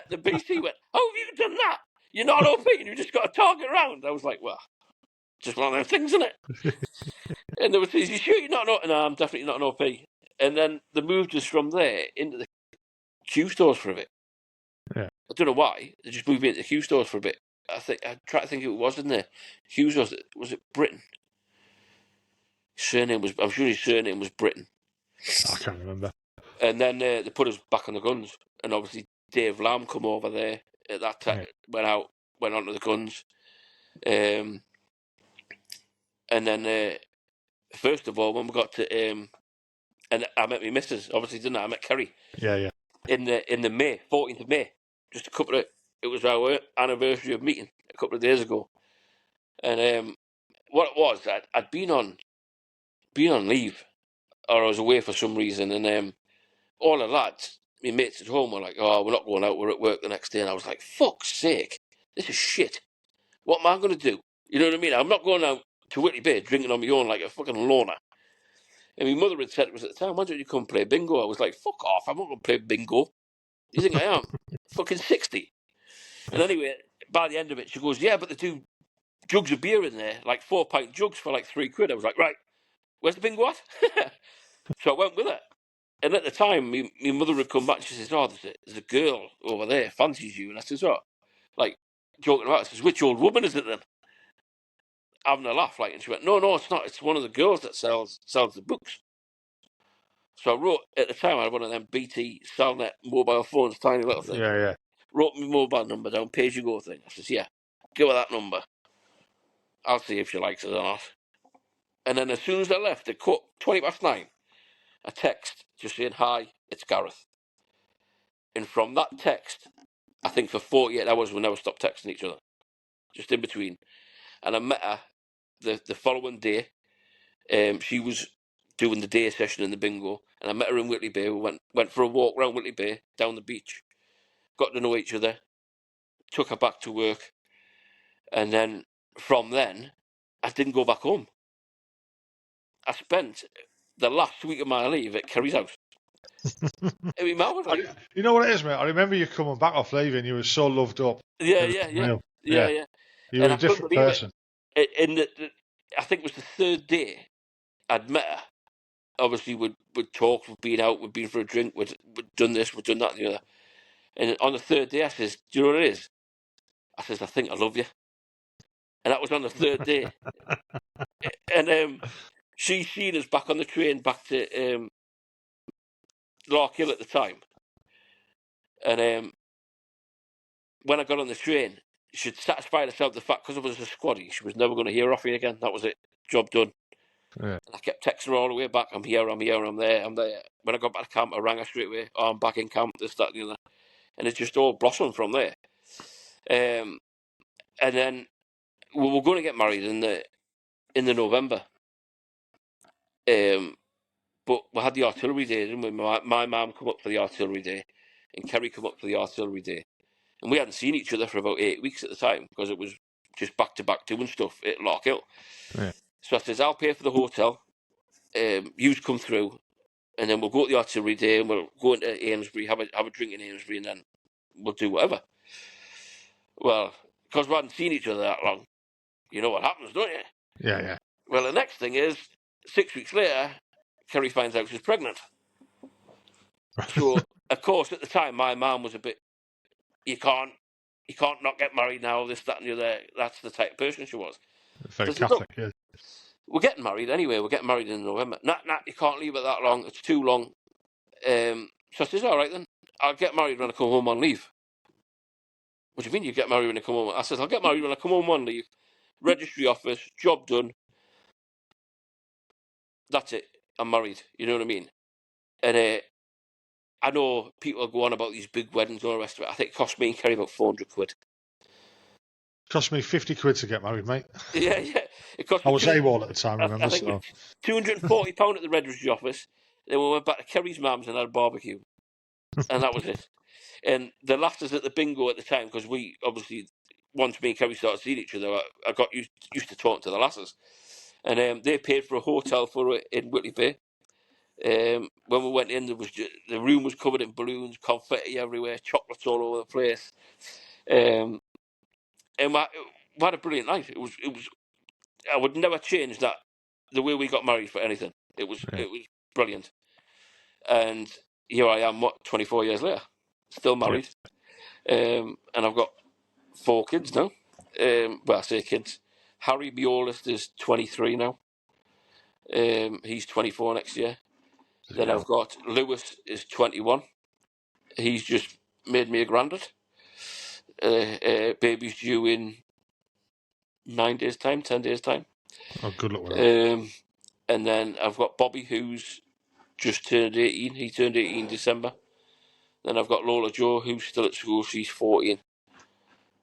The BC went, how have you done that? You're not OP and you just got a target round. I was like, well, just one of those things, isn't it? And they were saying, you sure you're not an OP? No, I'm definitely not an OP. And then they moved us from there into the Q stores for a bit. Yeah. I don't know why. They just moved me into the Q stores for a bit. I try to think who it was in there. Q stores, was it Britain? I'm sure his surname was Britain. I can't remember. And then they put us back on the guns, and obviously Dave Lamb come over there at that time. Yeah. Went on to the guns, and then first of all, when we got to and I met my missus, obviously, didn't I? I met Kerry. Yeah. In the May, 14th of May, just it was our anniversary of meeting a couple of days ago, and what it was, I'd been on leave, or I was away for some reason, and all the lads, my mates at home, were like, oh, we're not going out, we're at work the next day. And I was like, fuck's sake, this is shit. What am I going to do? You know what I mean? I'm not going out to Whitley Bay drinking on my own like a fucking loner. And my mother had said to us at the time, why don't you come play bingo? I was like, fuck off, I'm not going to play bingo. You think I am? Fucking 60. And anyway, by the end of it, she goes, yeah, but they do jugs of beer in there, like 4-pint jugs for like £3. I was like, right, where's the bingo at? So I went with her. And at the time, my mother would come back and she says, "Oh, there's a girl over there fancies you." And I says, "Oh," like joking about. I says, "Which old woman is it then?" Having a laugh, like, and she went, "No, it's not. It's one of the girls that sells the books." So I wrote, at the time, I had one of them BT Cellnet mobile phones, tiny little thing. Yeah. Wrote my mobile number down, pay-as-you-go thing. I says, "Yeah, give her that number. I'll see if she likes it or not." And then as soon as I left, at 9:20, a text just saying, "Hi, it's Gareth." And from that text, I think for 48 hours we never stopped texting each other, just in between. And I met her the following day. She was doing the day session in the bingo, and I met her in Whitley Bay. We went for a walk around Whitley Bay, down the beach, got to know each other, took her back to work, and then from then, I didn't go back home. I spent the last week of my leave at Kerry's house. You know what it is, mate? I remember you coming back off leave and you were so loved up. Yeah. You were a different person. I think it was the third day I'd met her. Obviously, we'd talk, we'd been out, we'd been for a drink, we'd done this, we'd done that, and the other. And on the third day, I says, "Do you know what it is?" I says, "I think I love you." And that was on the third day. And she seen us back on the train back to Larkhill at the time. And when I got on the train, she'd satisfied herself the fact, because I was a squaddy, she was never going to hear off me again. That was it. Job done. Yeah. And I kept texting her all the way back. "I'm here, I'm there. When I got back to camp, I rang her straight away. "Oh, I'm back in camp," this, that, and the other. And it just all blossomed from there. And then we were going to get married in the November. But we had the artillery day, didn't we? My mum come up for the artillery day, and Kerry come up for the artillery day. And we hadn't seen each other for about 8 weeks at the time, because it was just back to back doing stuff at Larkhill. Yeah. So I says, "I'll pay for the hotel. You come through, and then we'll go to the artillery day, and we'll go into Amesbury, have a drink in Amesbury, and then we'll do whatever." Well, because we hadn't seen each other that long, you know what happens, don't you? Yeah. Well, the next thing is, 6 weeks later, Kerry finds out she's pregnant. So, of course, at the time, my mum was a bit, you can't not get married now, this, that, and the other. That's the type of person she was. Very Catholic, yeah. We're getting married anyway. We're getting married in November. Nah, you can't leave it that long. It's too long. So I says, "All right then, I'll get married when I come home on leave." "What do you mean you get married when I come home?" I says, "I'll get married when I come home on leave. Registry office, job done. That's it. I'm married." You know what I mean? And I know people go on about these big weddings and all the rest of it. I think it cost me and Kerry about 400 quid. Cost me 50 quid to get married, mate. Yeah. It cost me I was AWOL at the time, remember? I think it was £240 at the registry office. Then we went back to Kerry's mum's and had a barbecue. And that was it. And the laughters at the bingo at the time, because we obviously, once me and Kerry started seeing each other, I got used to talking to the lasses. And they paid for a hotel for it in Whitley Bay. When we went in, the room was covered in balloons, confetti everywhere, chocolates all over the place. And we had a brilliant night. It was. I would never change that, the way we got married, for anything. It was brilliant. And here I am, 24 years later, still married. And I've got 4 kids now. Well, I say kids. Harry, my oldest, is 23 now. He's 24 next year. Then I've got Lewis, is 21. He's just made me a granddad. Baby's due in 9 days' time, 10 days' time. Oh, good luck with that. And then I've got Bobby, who's just turned 18. He turned 18 in December. Then I've got Lola Jo, who's still at school. She's 14.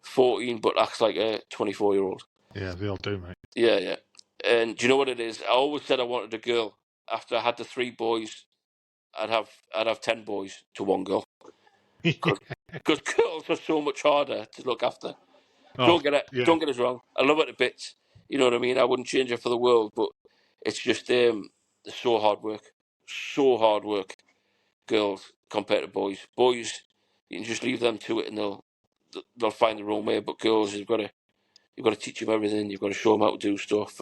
14, but acts like a 24-year-old. Yeah, they all do, mate. Yeah. And do you know what it is? I always said I wanted a girl. After I had the 3 boys, I'd have 10 boys to 1 girl. Because girls are so much harder to look after. Don't get us wrong. I love her to bits. You know what I mean? I wouldn't change her for the world, but it's just so hard work. So hard work. Girls compared to boys. Boys, you can just leave them to it and they'll find their own way. But girls, you've got to teach them everything. You've got to show them how to do stuff.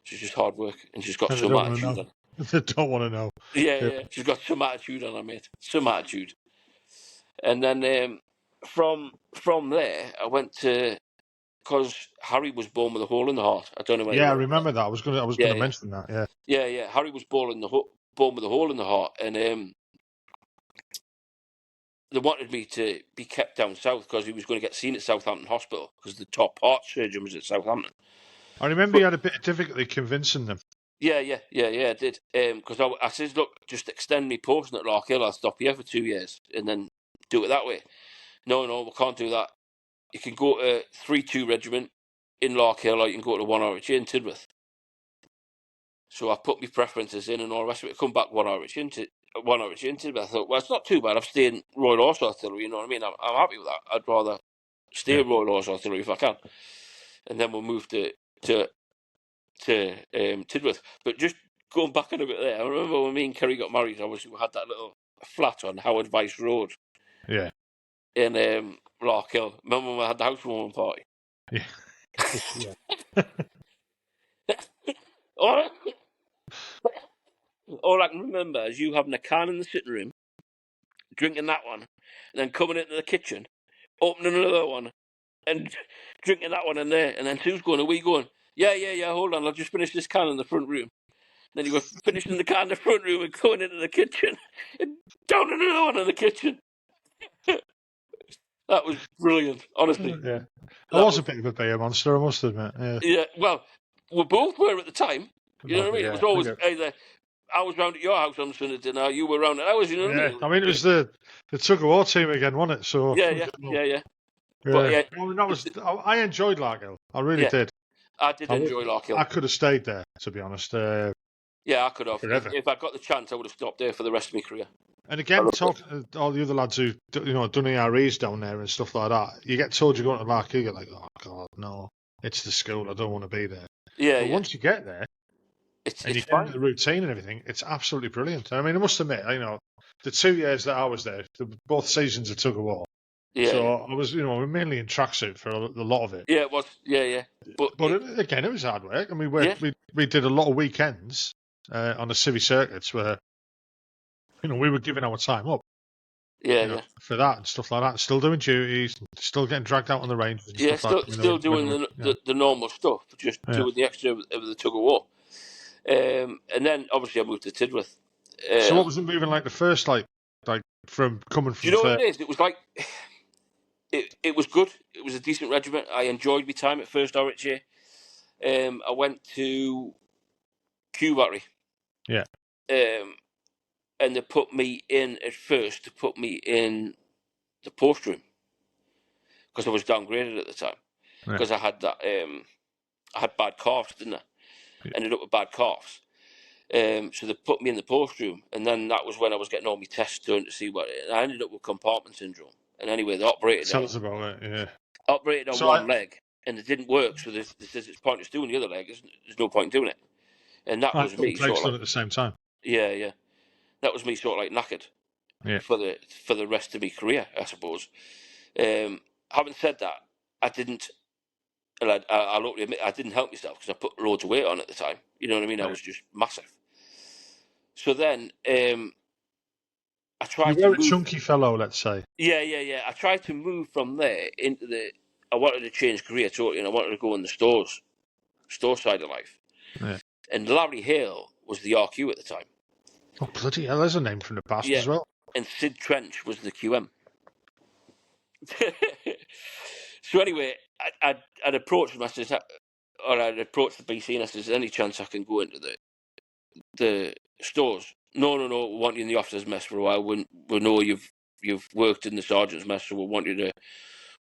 It's just hard work, and she's got so much attitude. They don't want to know. Yeah. She's got some attitude on her, mate. Some attitude. And then from there, I went to, because Harry was born with a hole in the heart. I don't know whether Yeah, I you remember that. I was gonna mention that. Yeah. Yeah. Harry was born with a hole in the heart, and they wanted me to be kept down south because he was going to get seen at Southampton Hospital because the top heart surgeon was at Southampton. I remember you had a bit of difficulty convincing them. Yeah, I did. Because I says, look, just extend me posting at Larkhill. I'll stop here for 2 years and then do it that way. No, we can't do that. You can go to 3-2 regiment in Larkhill, or you can go to 1 RHA in Tidworth. So I put my preferences in and all the rest of it. Come back 1 RHA in Tidworth. I thought, well, it's not too bad. I've stayed in Royal Horse Artillery, you know what I mean? I'm happy with that. I'd rather stay in Royal Horse Artillery if I can. And then we'll move to Tidworth. But just going back in a bit there, I remember when me and Kerry got married, obviously we had that little flat on Howard Vice Road. Yeah. In Larkhill. Remember when we had the housewarming party? Yeah. All I can remember is you having a can in the sitting room, drinking that one, and then coming into the kitchen, opening another one, and drinking that one in there. And then Sue's going, are we going? Yeah, hold on, I'll just finish this can in the front room. Then you were finishing the can in the front room and going into the kitchen, and down another one in the kitchen. That was brilliant, honestly. Yeah. I was a bit of a beer monster, I must admit. Yeah, well, we both were at the time. You know what I mean? Yeah, it was always either I was round at your house on Sunday dinner, you were round at ours, you know what I mean? I mean, it was the tug-of-war team again, wasn't it? So Yeah. But I mean, I enjoyed Larkhill. I really did. I did enjoy Larkhill. I could have stayed there, to be honest. Yeah, I could have. If I got the chance, I would have stopped there for the rest of my career. And again, talking to all the other lads who done EREs down there and stuff like that, you get told you're going to Larkhill, you're like, oh God, no, it's the school. I don't want to be there. But once you get there, and you get into the routine and everything, it's absolutely brilliant. I mean, I must admit, the 2 years that I was there, both seasons of tug-of-war. Yeah. So I was, mainly in tracksuit for a lot of it. Yeah, it was. Yeah. But again, it was hard work. I mean, we did a lot of weekends on the civvy circuits where, we were giving our time up. For that and stuff like that. Still doing duties, still getting dragged out on the range. And stuff like that, still doing the normal stuff, just doing the extra of the tug-of-war. And then, obviously, I moved to Tidworth. So what was it moving like the first, like from coming from... Do you know what it is? It was like... It was good. It was a decent regiment. I enjoyed my time at 1st RHA. I went to Kew Battery. Yeah. And they put me in at first, in the post room. Because I was downgraded at the time. Because I had that... I had bad calves, didn't I? Yeah. Ended up with bad calves. So they put me in the post room. And then that was when I was getting all my tests done to see what... I ended up with compartment syndrome. And anyway, they operated. Tell us about it, yeah. Operated on one leg, and it didn't work. So they says it's pointless doing the other leg. There's no point in doing it. And that was me. Sort of at the same time. Yeah. That was me sort of like knackered. Yeah. For the rest of my career, I suppose. Having said that, I didn't. I'll admit I didn't help myself because I put loads of weight on at the time. You know what I mean? Yeah. I was just massive. So then. I tried you were a chunky fellow, let's say. Yeah. I tried to move from there into I wanted to change career totally, and I wanted to go in the store side of life. Yeah. And Larry Hale was the RQ at the time. Oh, bloody hell, there's a name from the past as well. And Sid Trench was the QM. So anyway, I'd approached him, I'd approached the BC, and I said, is there any chance I can go into the stores? No, we want you in the officers' mess for a while. We know you've worked in the sergeant's mess, so we want you to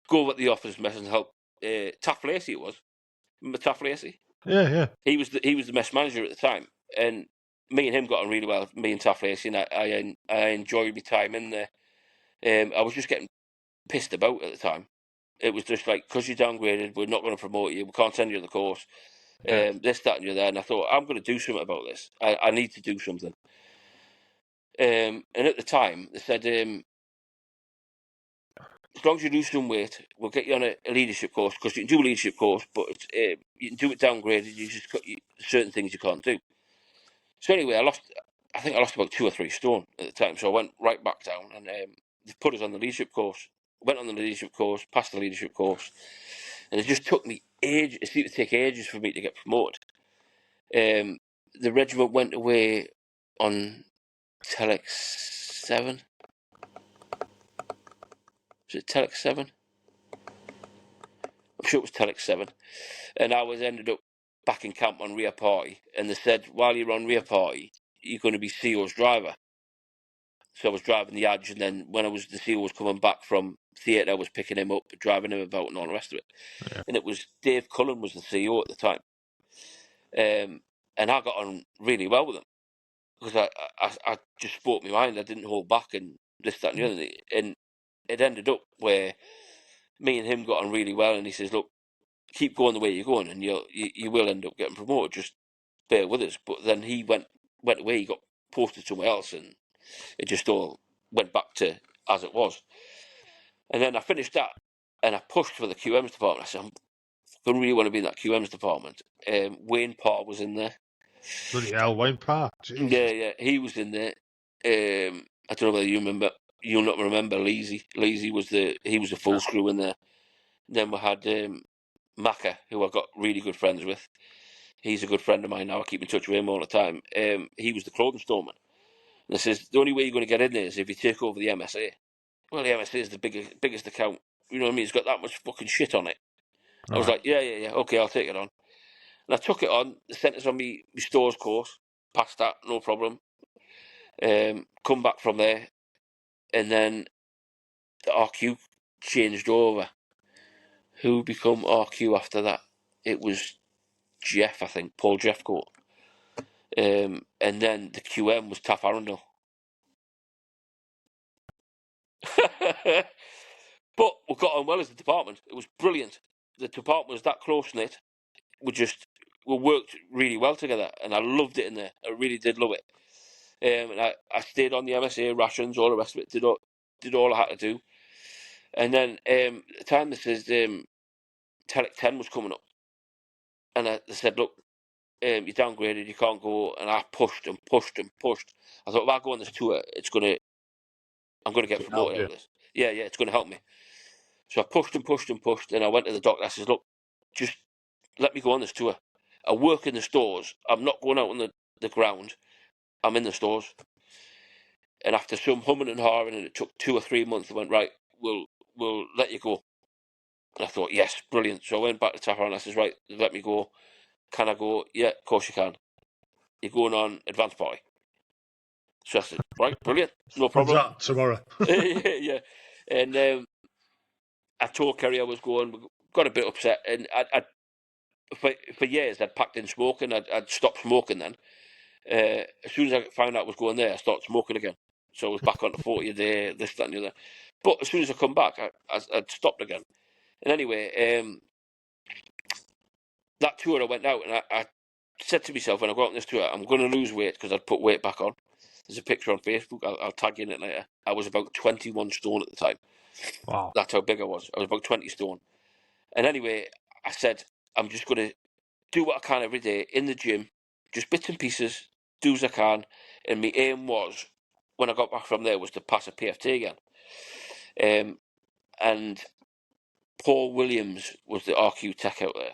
go at the officers' mess and help. Taff Lacey it was. Remember Taff Lacey? Yeah. He was the mess manager at the time, and me and him got on really well. Me and Taff Lacey, and I enjoyed my time in there. I was just getting pissed about at the time. It was just like, because you're downgraded, we're not going to promote you. We can't send you to the course. This, that, and you're there. And I thought, I'm going to do something about this. I need to do something. And at the time, they said, as long as you lose some weight, we'll get you on a leadership course, because you can do a leadership course, but you can do it downgraded. You just got certain things you can't do. So anyway, I think I lost about 2 or 3 stone at the time. So I went right back down, and they put us on the leadership course. Went on the leadership course, passed the leadership course, and it just took me ages. It seemed to take ages for me to get promoted. The regiment went away on Telex 7. Was it Telex 7? I'm sure it was Telex 7. And I ended up back in camp on rear party, and they said, while you're on rear party, you're going to be CO's driver. So I was driving the Edge, and then when the CO was coming back from theatre, I was picking him up, driving him about, and all the rest of it. Yeah. And it was Dave Cullen was the CO at the time, and I got on really well with him because I just spoke my mind. I didn't hold back, and this, that, and the other. And it ended up where me and him got on really well, and he says, "Look, keep going the way you're going, and you will end up getting promoted. Just bear with us." But then he went away. He got posted somewhere else, and it just all went back to as it was. And then I finished that, and I pushed for the QMs department. I said, I really want to be in that QMs department. Wayne Parr was in there. Bloody hell, Wayne Parr. Jesus. Yeah, he was in there. I don't know whether you remember. You'll not remember Leasy. Leasy was the full screw in there. Then we had Macca, who I got really good friends with. He's a good friend of mine now. I keep in touch with him all the time. He was the clothing storeman. And I says, the only way you're going to get in there is if you take over the MSA. Well, the MSA is the biggest account. You know what I mean? It's got that much fucking shit on it. Right. I was like, yeah. Okay, I'll take it on. And I took it on. They sent us on my stores course. Passed that, no problem. Come back from there. And then the RQ changed over. Who become RQ after that? It was Jeff, I think. Paul Jeffcoat. And then the QM was Taff Arundel. But we got on well as the department. It was brilliant. The department was that close-knit. We worked really well together, and I loved it in there. I really did love it. And I stayed on the MSA, rations, all the rest of it. Did all I had to do. And then at the time this is Telex 10 was coming up, and they said, "Look, you're downgraded. You can't go." And I pushed and pushed and pushed. I thought, if I go on this tour, I'm gonna get promoted out of this. Yeah, it's gonna help me. So I pushed and pushed and pushed, and I went to the doctor. I says, "Look, just let me go on this tour. I work in the stores. I'm not going out on the ground. I'm in the stores." And after some humming and hawing, and it took 2 or 3 months, they went, "Right, we'll let you go." And I thought, yes, brilliant. So I went back to Tapper and I says, "Right, let me go. Can I go?" "Yeah, of course you can. You're going on advance party." So I said, "Right, brilliant, no problem." When's that? Tomorrow. Yeah. And I told Kerry I was going. We got a bit upset, and I for years I'd packed in smoking. I'd stopped smoking then. As soon as I found out I was going there, I started smoking again. So I was back on the 40 a day, this, that, and the other. But as soon as I come back, I'd stopped again. And anyway, that tour I went out, and I said to myself, when I go out on this tour, I'm going to lose weight because I'd put weight back on. There's a picture on Facebook. I'll tag you in it later. I was about 21 stone at the time. Wow. That's how big I was. I was about 20 stone. And anyway, I said, I'm just going to do what I can every day in the gym, just bits and pieces, do as I can. And my aim was, when I got back from there, was to pass a PFT again. And Paul Williams was the RQ tech out there.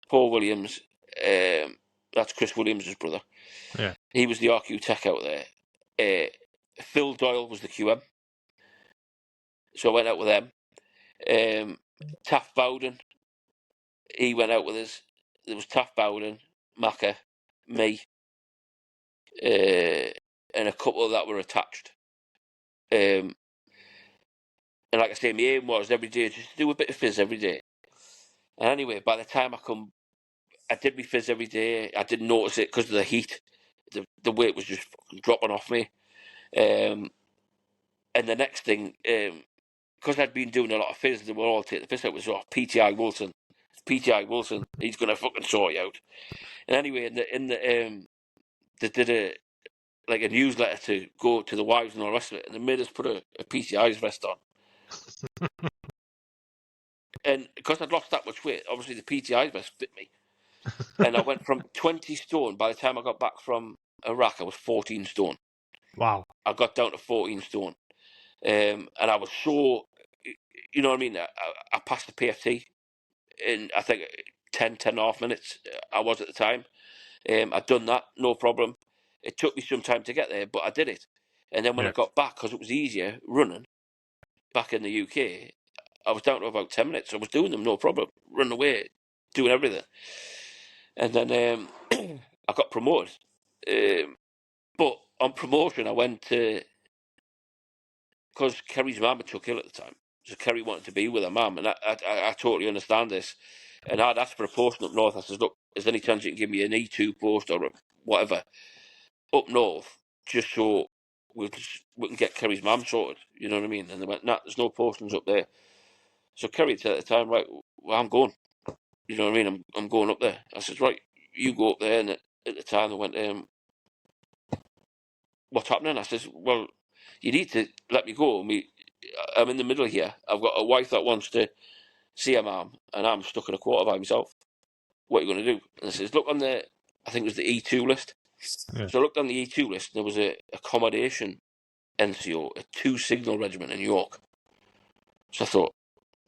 Paul Williams, that's Chris Williams' brother. Yeah. He was the RQ tech out there. Phil Doyle was the QM. So I went out with them. Taff Bowden, he went out with us. There was Taff Bowden, Macca, me, and a couple that were attached. And like I say, my aim was every day just to do a bit of fizz every day. And anyway, by the time I did my fizz every day. I didn't notice it because of the heat. The weight was just fucking dropping off me. And the next thing, because I'd been doing a lot of fizz, they were all taking the piss out. It was PTI Wilson. PTI Wilson, he's going to fucking sort you out. And anyway, they did a newsletter to go to the wives and all the rest of it, and they made us put a PTI's vest on. And because I'd lost that much weight, obviously the PTI's vest fit me. And I went from 20 stone by the time I got back from Iraq, I was 14 stone. Wow. I got down to 14 stone. And I was so, you know what I mean? I passed the PFT in, I think, 10 and a half minutes. I was at the time. I'd done that, no problem. It took me some time to get there, but I did it. And then when I got back, because it was easier running back in the UK, I was down to about 10 minutes. I was doing them, no problem. Running away, doing everything. And then I got promoted. But on promotion, I went to, because Kerry's mum took ill at the time. So Kerry wanted to be with her mum, and I totally understand this. And I'd asked for a post up north. I says, look, is there any chance you can give me an E2 post or whatever up north, just so we can get Kerry's mum sorted, you know what I mean? And they went, nah, there's no postings up there. So Kerry said at the time, right, well, I'm going. You know what I mean? I'm going up there. I says, right, you go up there. And at the time they went, what's happening? I says, well, you need to let me go. I'm in the middle here. I've got a wife that wants to see her mum, and I'm stuck in a quarter by myself. What are you going to do? And I says, look on the, I think it was the E2 list. Yeah. So I looked on the E2 list, and there was a accommodation NCO, a 2 signal regiment in York. So I thought,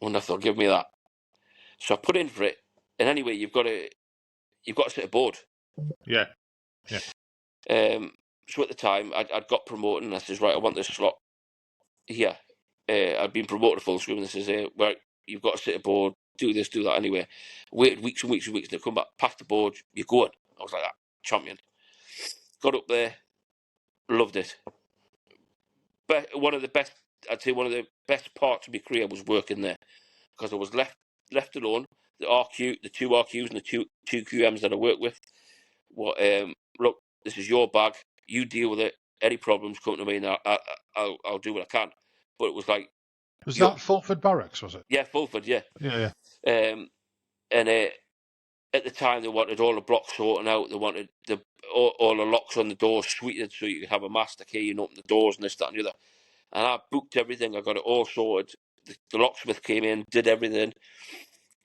I wonder if they'll give me that. So I put in for it, and anyway, you've got to sit aboard. Yeah. So at the time, I'd got promoted, and I says, right, I want this slot here. I'd been promoted to full swim, and I says, right, you've got to sit aboard, do this, do that. Anyway, waited weeks and weeks and weeks, and they come back, pass the board, you're going. I was like, that champion. Got up there, loved it. But one of the best parts of my career was working there, because I was left alone. The 2 RQs and the two QMs that I work with, look, this is your bag. You deal with it. Any problems come to me, and I'll do what I can. But it was like, Was that Fulford Barracks? Was it? yeah, Fulford, yeah. Yeah. And at the time, they wanted all the blocks sorting out. They wanted all the locks on the doors sweetened so you could have a master key and open the doors and this, that, and the other. And I booked everything. I got it all sorted. The locksmith came in, did everything,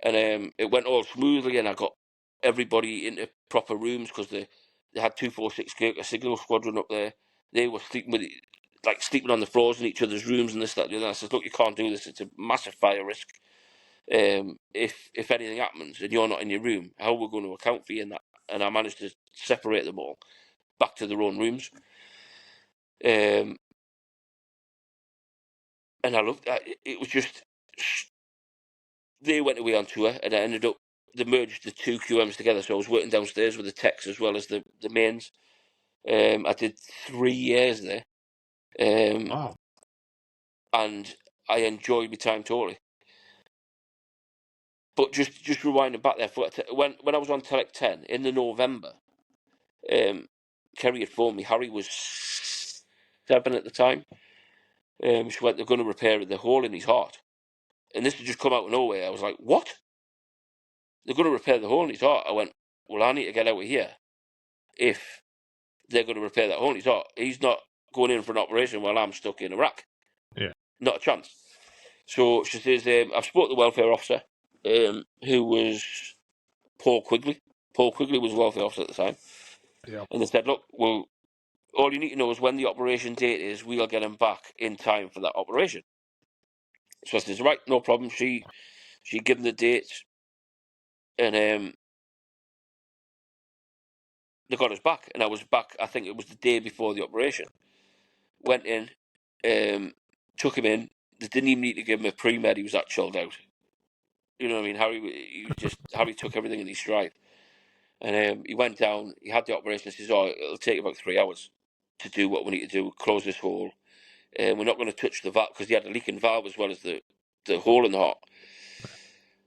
and it went all smoothly. And I got everybody into proper rooms, because they had 246 Kirk, a signal squadron up there. They were sleeping on the floors in each other's rooms and this, that, and the other. I said, look, you can't do this. It's a massive fire risk. If anything happens and you're not in your room, how are we going to account for you in that? And I managed to separate them all back to their own rooms. And I loved that. It was just, they went away on tour, and I ended up, they merged the 2 QMs together. So I was working downstairs with the techs as well as the mains. I did 3 years there. Wow. And I enjoyed my time totally. But just rewinding back there, when I was on Telec 10 in the November, Kerry had phoned me. Harry was 7 at the time. She went, they're going to repair the hole in his heart. And this had just come out of nowhere. I was like, what? They're going to repair the hole in his heart? I went, well, I need to get out of here if they're going to repair that hole in his heart. He's not going in for an operation while I'm stuck in Iraq. Yeah. Not a chance. So she says, I've spoken to the welfare officer, who was Paul Quigley. Paul Quigley was a welfare officer at the time. Yeah. And they said, look, well, all you need to know is when the operation date is, we'll get him back in time for that operation. So I says, right, no problem. She gave him the dates, and they got us back. And I was back, I think it was the day before the operation. Went in, took him in. They didn't even need to give him a pre-med. He was that chilled out. You know what I mean? Harry took everything in his stride. And he went down, he had the operation. He says, oh, it'll take about 3 hours to do what we need to do, close this hole. We're not going to touch the valve, because he had a leaking valve as well as the hole in the heart.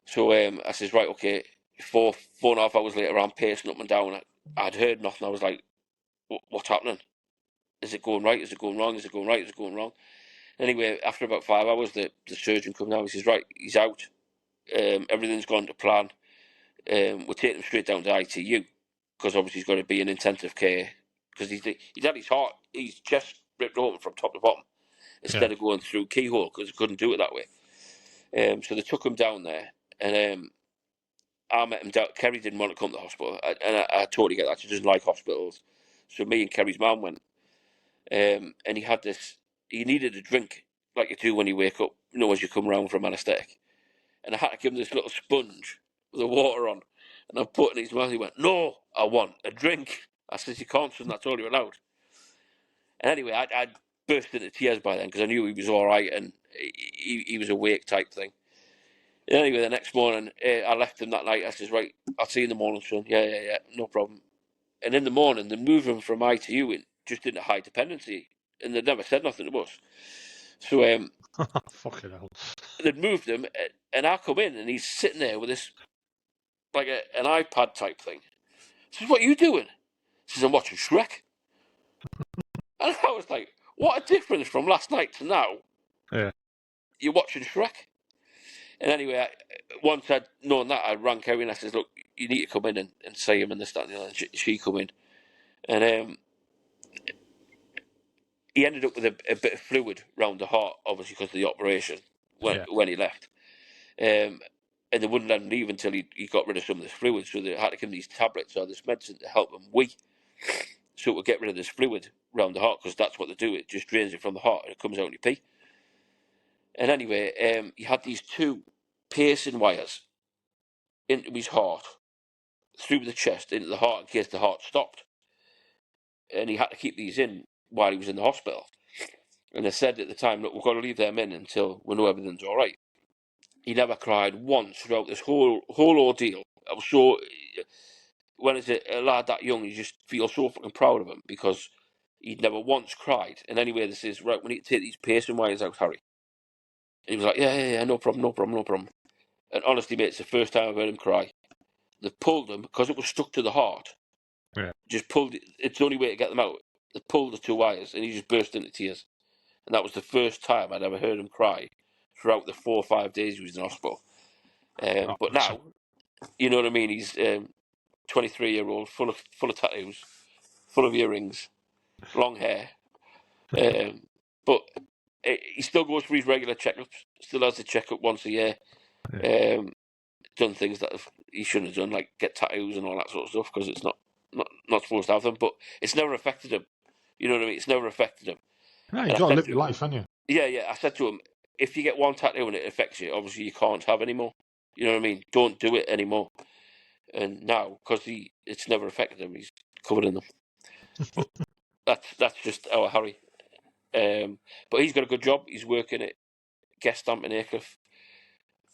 So I says, right, okay. 4.5 hours later, I'm pacing up and down. I'd heard nothing. I was like, what's happening? Is it going right? Is it going wrong? Is it going right? Is it going wrong? Anyway, after about 5 hours, the surgeon comes down. He says, right, he's out. Everything's gone to plan. We're taking him straight down to ITU, because obviously he's got to be in intensive care, because he's had his heart, his chest ripped open from top to bottom, instead of going through keyhole, because he couldn't do it that way. So they took him down there, and I met him down. Kerry didn't want to come to the hospital, and I totally get that. She doesn't like hospitals. So me and Kerry's mum went, and he needed a drink, like you do when you wake up, as you come round from anaesthetic. And I had to give him this little sponge with the water on, and I put it in his mouth. He went, "No, I want a drink." I said, "You can't, son, that's all you're allowed." And anyway, I'd burst into tears by then because I knew he was all right and he was awake type thing. And anyway, the next morning, I left him that night. I says, "Right, I'll see you in the morning, son." Yeah, no problem. And in the morning, they moved him from ITU just into high dependency, and they'd never said nothing to us. So Fucking hell. they'd moved him, and I come in, and he's sitting there with this, like an iPad type thing. I says, "What are you doing?" He says, "I'm watching Shrek." And I was like, what a difference from last night to now. Yeah. You're watching Shrek. And anyway, once I'd known that, I rang Kerry and I says, "Look, you need to come in and see him and this, that, and the other." And she come in. And he ended up with a bit of fluid round the heart, obviously because of the operation when he left. And they wouldn't let him leave until he got rid of some of this fluid. So they had to give him these tablets or this medicine to help him wee. So it would get rid of this fluid round the heart, because that's what they do. It just drains it from the heart and it comes out in your pee. And anyway, he had these two piercing wires into his heart, through the chest, into the heart, in case the heart stopped. And he had to keep these in while he was in the hospital. And they said at the time, "Look, we've got to leave them in until we know everything's all right." He never cried once throughout this whole ordeal. I was so... When it's a lad that young, you just feel so fucking proud of him, because he'd never once cried. And anyway, this is, "Right, we need to take these piercing wires out, Harry." And he was like, yeah, no problem. And honestly, mate, it's the first time I've heard him cry. They pulled him, because it was stuck to the heart. Yeah. Just pulled it. It's the only way to get them out. They pulled the two wires, and he just burst into tears. And that was the first time I'd ever heard him cry throughout the 4 or 5 days he was in hospital. But now, you know what I mean? He's 23-year-old, full of tattoos, full of earrings, long hair. But he still goes for his regular checkups. Still has the checkup once a year. Done things that he shouldn't have done, like get tattoos and all that sort of stuff, because it's not supposed to have them. But it's never affected him. You know what I mean? It's never affected him. No, you've got to live your life, haven't you? Yeah. I said to him, if you get one tattoo and it affects you, obviously you can't have any more. You know what I mean? Don't do it anymore. And now, because it's never affected him, he's covered in them. But that's just our Harry. But he's got a good job. He's working at Guest Stamp in Aycliffe.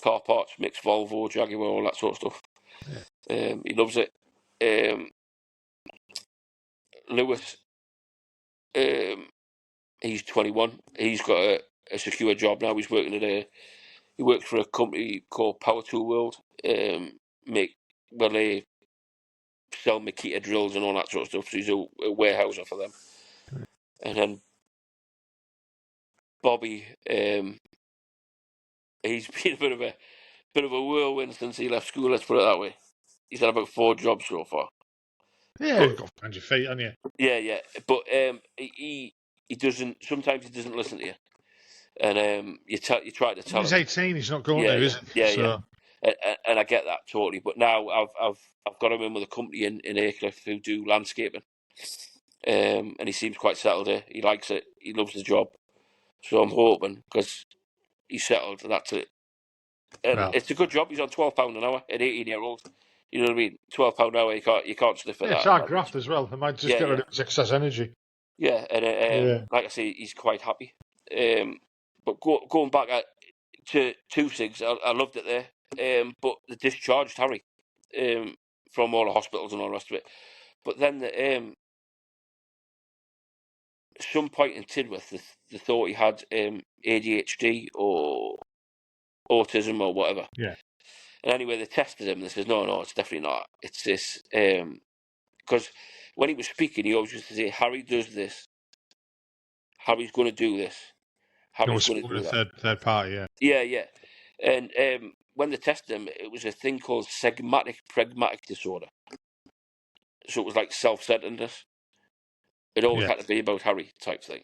Car parts, mixed Volvo, Jaguar, all that sort of stuff. Yeah. He loves it. Lewis, he's 21. He's got a secure job now. He's working he works for a company called Power Tool World. They sell Makita drills and all that sort of stuff. So he's a warehouser for them. And then Bobby, he's been a bit of a whirlwind since he left school. Let's put it that way. He's had about 4 jobs so far. Yeah, you've got to find your feet, haven't you? Yeah. But he doesn't. Sometimes he doesn't listen to you, and you try to tell him. He's 18. He's not going to, is he? Yeah. And I get that totally. But now I've got him in with a company in Aycliffe who do landscaping, and he seems quite settled here. He likes it. He loves the job. So I'm hoping, because he's settled, that's it. And it's a good job. He's on £12 an hour at 18-year-old. You know what I mean? £12 an hour. You can't sniff at that. It's hard graft as well. It might just get rid of his excess energy. Yeah, and like I say, he's quite happy. But going back to Two Sigs, I loved it there. But they discharged Harry from all the hospitals and all the rest of it. But then some point in Tidworth, they thought he had ADHD or autism or whatever. Yeah. And anyway, they tested him and they said, no, it's definitely not. It's this. Because when he was speaking, he always used to say, "Harry does this. Harry's going to do this. Harry's going to do that." Third party, yeah. Yeah. And when they tested him, it was a thing called segmatic pragmatic disorder. So it was like self-centeredness. It always had to be about Harry type thing.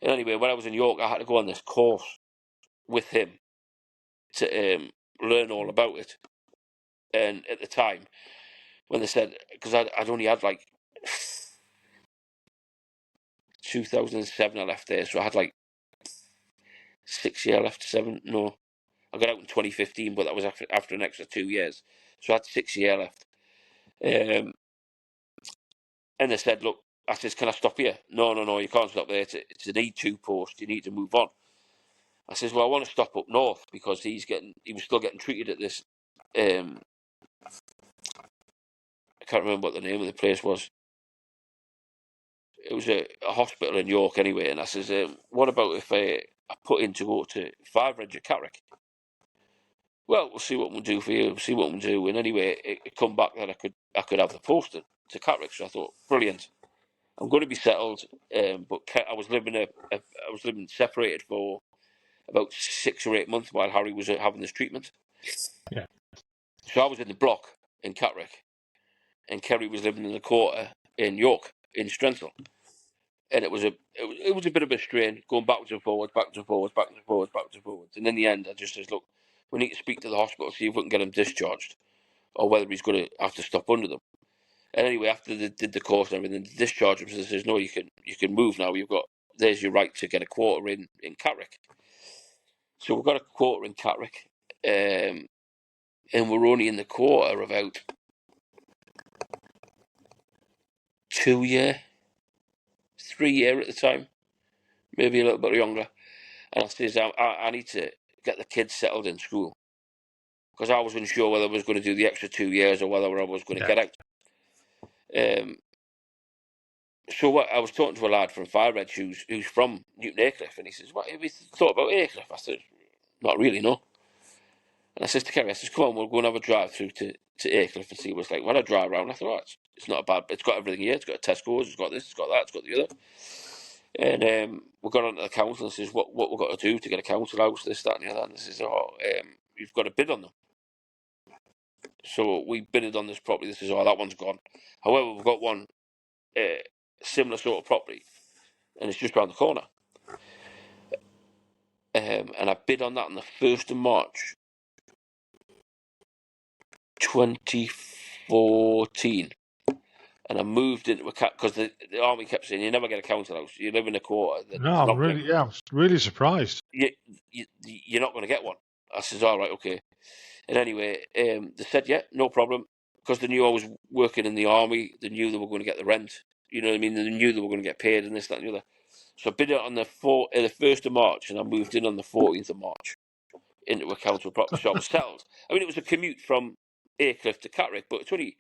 And anyway, when I was in York, I had to go on this course with him to learn all about it. And at the time, when they said, because I'd only had like 2007 I left there, so I had like 6 years left. 7? No, I got out in 2015, but that was after an extra 2 years, so I had 6 years left. And they said, look, I says, can I stop here? No, you can't stop there. It's an E2 post. You need to move on. I says, well, I want to stop up north because he was still getting treated at this. I can't remember what the name of the place was. It was a hospital in York anyway. And I says, what about if I put in to go to 5 Reg at Carrick? Well, we'll see what we'll do for you. See what we'll do. And anyway, it come back that I could have the posting to Carrick. So I thought, brilliant. I'm going to be settled. But I was living separated for about 6 or 8 months while Harry was having this treatment. Yeah. So I was in the block in Catterick, and Kerry was living in the quarter in York, in Strensall. And it was a bit of a strain, going backwards and forwards, backwards and forwards, backwards and forwards, backwards and forwards. And in the end, I just says, look, we need to speak to the hospital, see if we can get him discharged, or whether he's going to have to stop under them. And anyway, after they did the course and everything, they discharged him. So they says, no, you can move now. There's your right to get a quarter in Catterick. So we've got a quarter in Catterick, and we're only in the quarter about 2 year, 3 year at the time, maybe a little bit younger. And I says, I need to get the kids settled in school because I was unsure whether I was going to do the extra 2 years or whether I was going to get out. So what I was talking to a lad from Fire Red who's from Newton Aycliffe, and he says, "What have you thought about Aycliffe?" I said, "Not really, no." And I says to Kerry, I says, "Come on, we'll go and have a drive through to Aycliffe and see what it's like." When I drive around, I thought, it's not a bad. It's got everything here. It's got a Tesco's. It's got this. It's got that. It's got the other. And we got onto the council and says, "What we've got to do to get a council house? This, that, and the other." And they says, "You've got to bid on them." So we bidded on this property. This is that one's gone. However, we've got one similar sort of property, and it's just around the corner. And I bid on that on the 1st of March 2014. And I moved into a because the army kept saying, you never get a council house. You live in a quarter. No, I'm really surprised. You're not going to get one. I says, all right, okay. And anyway, they said, yeah, no problem. Because they knew I was working in the army. They knew they were going to get the rent. You know what I mean? They knew they were going to get paid and this, that, and the other. So I bid it on the 1st of March, and I moved in on the 14th of March into a council property. So I was settled. I mean, it was a commute from Aycliffe to Catterick, but it's only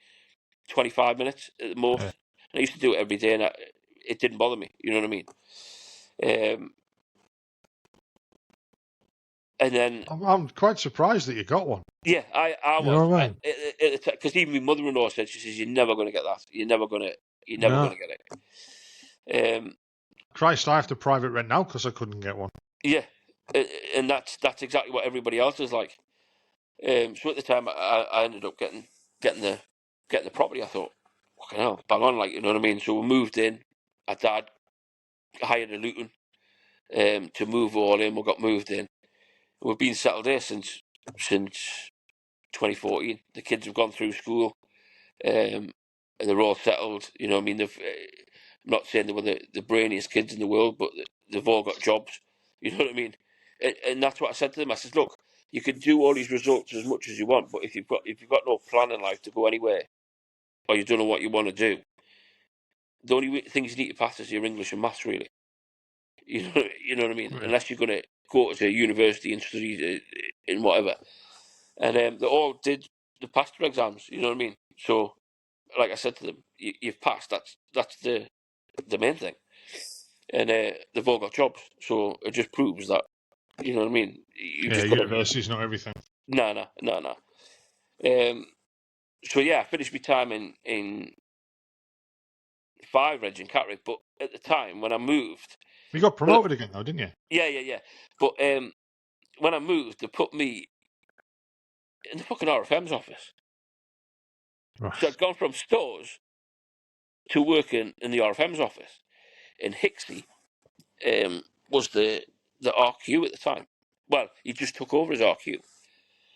25 minutes at the most. Yeah. And I used to do it every day, and it didn't bother me. You know what I mean? And then I'm quite surprised that you got one. Yeah, I was. You know what I mean? Because even my mother-in-law said, she says, "You're never going to get that. You're never going to get it." Christ, I have to private rent now because I couldn't get one. Yeah, and that's exactly what everybody else is like. So at the time, I ended up getting the property. I thought, fucking hell, bang on, like, you know what I mean. So we moved in. Our dad hired a Luton to move all in. We got moved in. We've been settled here since 2014. The kids have gone through school, and they're all settled. You know what I mean? I'm not saying they were the brainiest kids in the world, but they've all got jobs. You know what I mean? And that's what I said to them. I said, look, you can do all these results as much as you want, but if you've got no plan in life to go anywhere, or you don't know what you want to do, the only things you need to pass is your English and maths, really. You know what I mean? Right. Unless you're going to go to university and study in whatever. And they all did the passed their exams. You know what I mean? So, like I said to them, you've passed. That's the main thing. And they've all got jobs. So it just proves that, you know what I mean? University's not everything. No. So yeah, I finished my time in 5 Reg in Catterick, but at the time when I moved, you got promoted again though, didn't you? Yeah. But when I moved, they put me in the fucking RFM's office. Right. So I'd gone from stores to working in the RFM's office. And Hixie was the RQ at the time. Well, he just took over as RQ.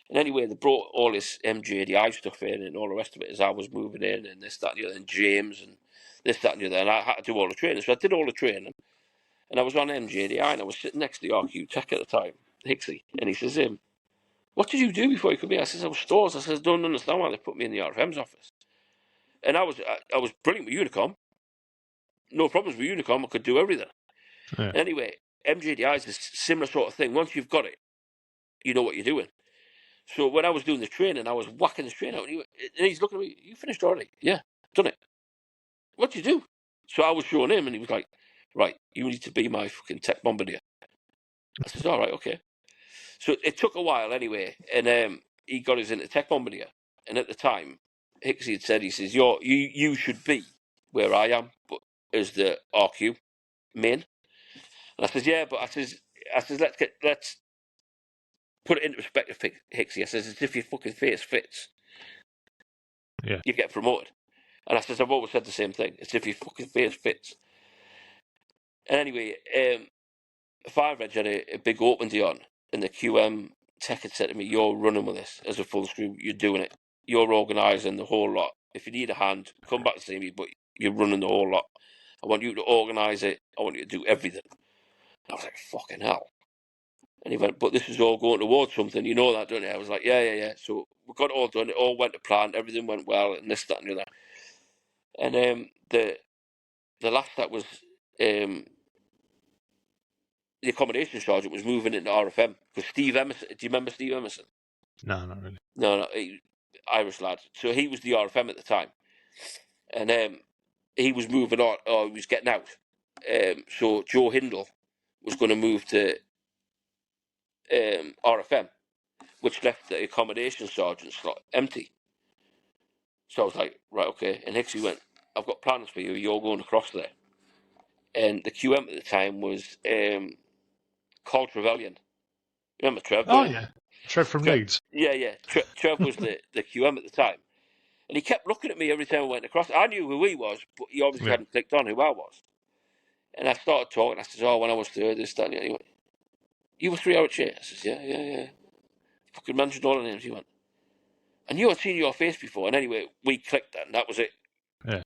And anyway, they brought all this MJDI stuff in and all the rest of it as I was moving in, and this, that, and the other, and James. And this, that, and the other. And I had to do all the training. So I did all the training. And I was on MJDI, and I was sitting next to the RQ tech at the time, Hixie. And he says, what did you do before you come here? I says, I was stores. I says, I don't understand why they put me in the RFM's office. And I was brilliant with Unicom. No problems with Unicom. I could do everything. Yeah. Anyway, MJDI is a similar sort of thing. Once you've got it, you know what you're doing. So when I was doing the training, I was whacking the train out, and he's looking at me. You finished already? Yeah, done it. What do you do? So I was showing him, and he was like, right, you need to be my fucking tech bombardier. I says, all right, okay. So it took a while anyway, and he got us into tech bombardier. And at the time, Hixie had said, he says, you should be where I am, but as the RQ main. And I says, yeah, but I says let's put it into perspective, Hixie. I says, as if your fucking face fits, Yeah. you get promoted. And I says, I've always said the same thing. As if your fucking face fits. And anyway, 5 Reg had a big open day on, and the QM tech had said to me, you're running with this as a full screw. You're doing it. You're organising the whole lot. If you need a hand, come back and see me, but you're running the whole lot. I want you to organise it. I want you to do everything. And I was like, fucking hell. And he went, but this is all going towards something. You know that, don't you? I was like, yeah. So we got it all done. It all went to plan. Everything went well, and this, that, and the other. And the last that was the accommodation sergeant was moving into RFM because Steve Emerson. Do you remember Steve Emerson? No, not really. No, Irish lad. So he was the RFM at the time, and he was moving on, or he was getting out. So Joe Hindle was going to move to RFM, which left the accommodation sergeant slot empty. So I was like, right, okay. And Hixie went, I've got plans for you. You're going across there. And the QM at the time was Carl Trevelyan. Remember Trev? Oh, yeah. Trev from Leeds. Yeah. Trev was the QM at the time. And he kept looking at me every time I went across. I knew who he was, but he obviously hadn't clicked on who I was. And I started talking. I said, oh, when I was third, this, that, and the other. He went, you were 3 hour chair? I said, yeah. Fucking mentioned all the names. He went, I knew I'd seen your face before. And anyway, we clicked that, and that was it. Yeah.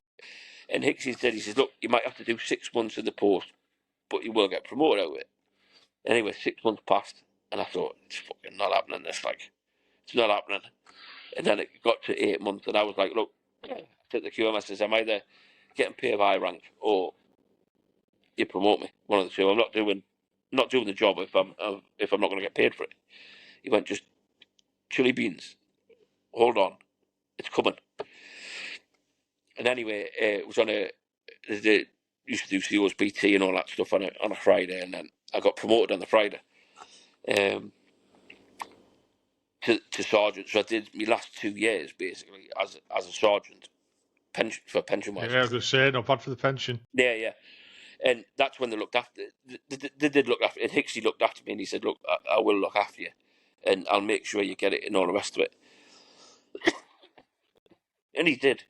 And Hixie said, he says, look, you might have to do 6 months in the post, but you will get promoted out of it. Anyway, 6 months passed, and I thought, it's fucking not happening, this, like, it's not happening. And then it got to 8 months, and I was like, look, I said to the QM, I says, I'm either getting paid by rank or you promote me, one of the two. I'm not doing the job if I'm not going to get paid for it. He went, just chili beans, hold on, it's coming. And anyway, it was on they used to do COSBT and all that stuff on a Friday, and then I got promoted on the Friday to sergeant. So I did my last 2 years basically as a sergeant, pension wise. Yeah, I was going to say, not bad for the pension. Yeah. And that's when they looked after. They did look after. And Hixie looked after me, and he said, "Look, I will look after you, and I'll make sure you get it, and all the rest of it." And he did.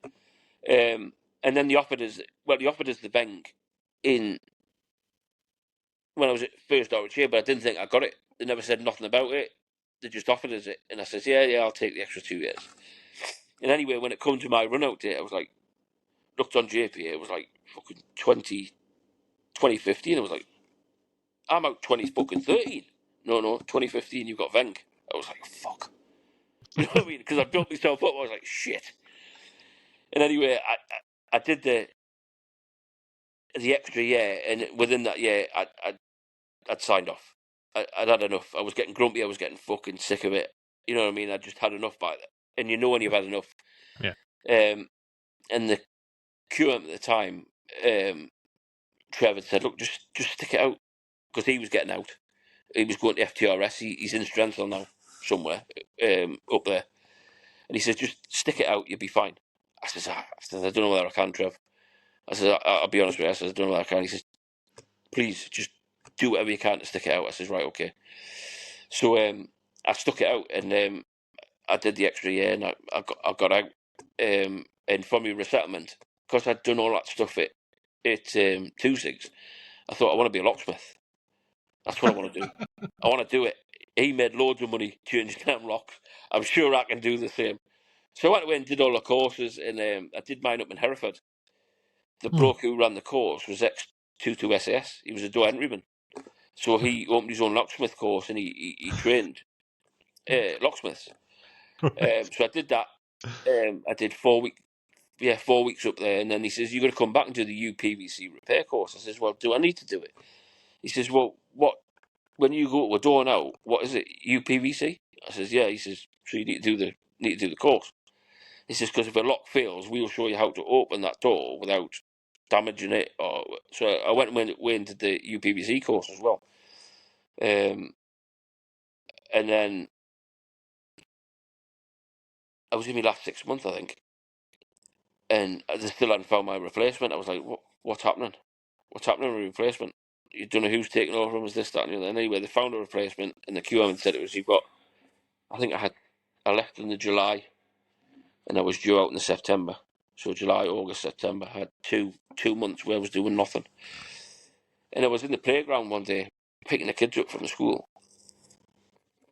And then they offered us the bank in when I was at first RHA, but I didn't think I got it. They never said nothing about it. They just offered us it, and I said, "Yeah, I'll take the extra 2 years." And anyway, when it come to my run out date, I was like, looked on JPA, it was like fucking 2015. I was like, I'm out 2013. No, 2015, you got Venk. I was like, fuck. You know what I mean? Because I built myself up. I was like, shit. And anyway, I did the extra year, and within that year, I'd signed off. I'd had enough. I was getting grumpy. I was getting fucking sick of it. You know what I mean? I just had enough by that. And you know when you've had enough. Yeah. And the QM at the time, Trevor said, look, just stick it out. Because he was getting out. He was going to FTRS. He's in Strengthal now, somewhere up there. And he says, just stick it out, you'll be fine. I says, I don't know whether I can, Trev. I says, I'll be honest with you. I says, I don't know whether I can. He says, please, just do whatever you can to stick it out. I says, right, okay. So I stuck it out, and I did the extra year, and I got out. And from your resettlement, because I'd done all that stuff at 2 Sigs, I thought, I want to be a locksmith. That's what I want to do. I want to do it. He made loads of money changing them locks. I'm sure I can do the same. So I went away and did all the courses, and I did mine up in Hereford. the bloke who ran the course was ex-22 SAS. He was a door entryman. So he opened his own locksmith course and he trained locksmiths. So I did that. I did 4 weeks up there, and then he says, "You're going to come back and do the UPVC repair course." I says, "Well, do I need to do it?" He says, "Well, what? When you go to a door now, what is it? UPVC?" I says, "Yeah." He says, "So you need to do the course." He says, "Because if a lock fails, we'll show you how to open that door without damaging it." So I went into the UPVC course as well, and then I was in my last 6 months, I think, and they still hadn't found my replacement. I was like, "What's happening? What's happening with replacement? You don't know who's taking over him, is this, that, and the other." And anyway, they found a replacement, and the QM said it was, "You've got," I think I left in the July, and I was due out in the September. So July, August, September, I had two months where I was doing nothing. And I was in the playground one day, picking the kids up from the school.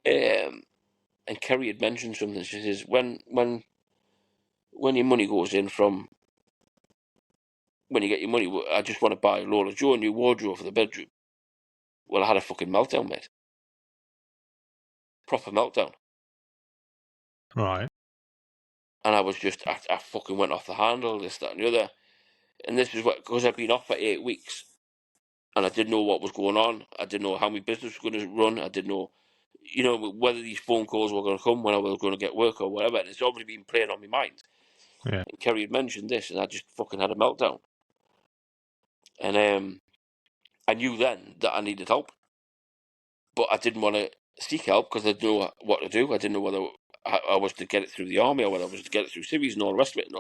And Kerry had mentioned something. She says, when your money goes in from, when you get your money, I just want to buy Lola Joe a new wardrobe for the bedroom. Well, I had a fucking meltdown, mate. Proper meltdown. Right. And I was just, I fucking went off the handle, this, that, and the other. And this is what, because I've been off for 8 weeks, and I didn't know what was going on. I didn't know how my business was going to run. I didn't know, whether these phone calls were going to come, when I was going to get work or whatever. And it's obviously been playing on my mind. Yeah. And Kerry had mentioned this, and I just fucking had a meltdown. And I knew then that I needed help, but I didn't want to seek help because I didn't know what to do. I didn't know whether I was to get it through the army or whether I was to get it through civvies and all the rest of it.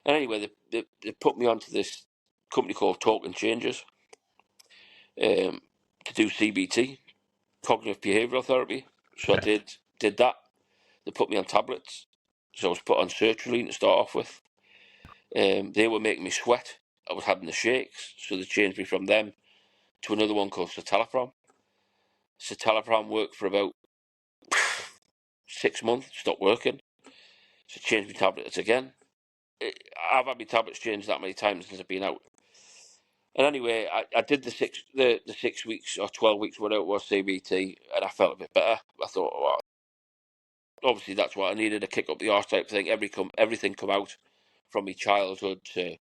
And anyway, they put me onto this company called Talking Changes to do CBT, cognitive behavioural therapy. So I did that. They put me on tablets. So I was put on sertraline to start off with. They were making me sweat. I was having the shakes, so they changed me from them to another one called citalopram. Citalopram worked for about 6 months, stopped working. So changed my tablets again. I've had my tablets changed that many times since I've been out. And anyway, I did the 6 weeks or 12 weeks, whatever it was, CBT, and I felt a bit better. I thought, well, obviously that's what I needed, a kick up the arse type thing. Everything come out from my childhood to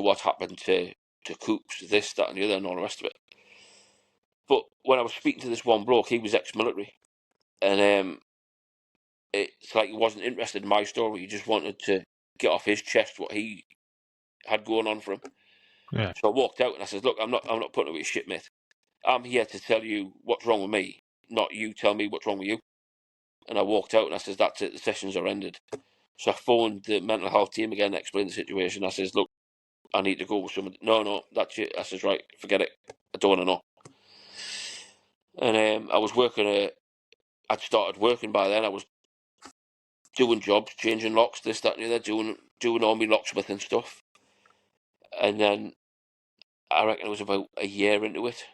what happened to Coops, this, that, and the other, and all the rest of it. But when I was speaking to this one bloke, he was ex-military, and it's like he wasn't interested in my story. He just wanted to get off his chest what he had going on for him. Yeah. So I walked out and I said, "Look, I'm not putting up with your shit, mate. I'm here to tell you what's wrong with me, not you tell me what's wrong with you." And I walked out and I said, "That's it. The sessions are ended." So I phoned the mental health team again, explained the situation. I says, "Look, I need to go with someone." No, that's it. I says, "Right, forget it. I don't want to know." And I was working. I'd started working by then. I was doing jobs, changing locks, this, that, and the other, doing all my locksmith and stuff. And then I reckon it was about a year into it.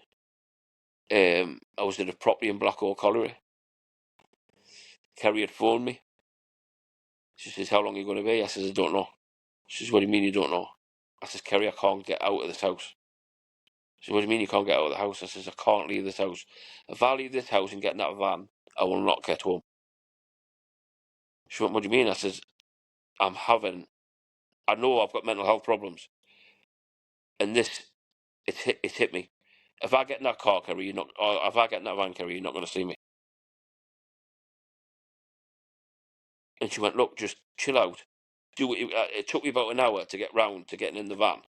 I was in a property in Blackwall Colliery. Kerry had phoned me. She says, "How long are you going to be?" I says, "I don't know." She says, "What do you mean you don't know?" I says, "Kerry, I can't get out of this house." She says, "What do you mean you can't get out of the house?" I says, "I can't leave this house. If I leave this house and get in that van, I will not get home." She went, "What do you mean?" I says, I know I've got mental health problems. And it's hit me. If I get in that car, Kerry, or if I get in that van, Kerry, you're not going to see me. And she went, "Look, just chill out. It took me about an hour to get round to getting in the van.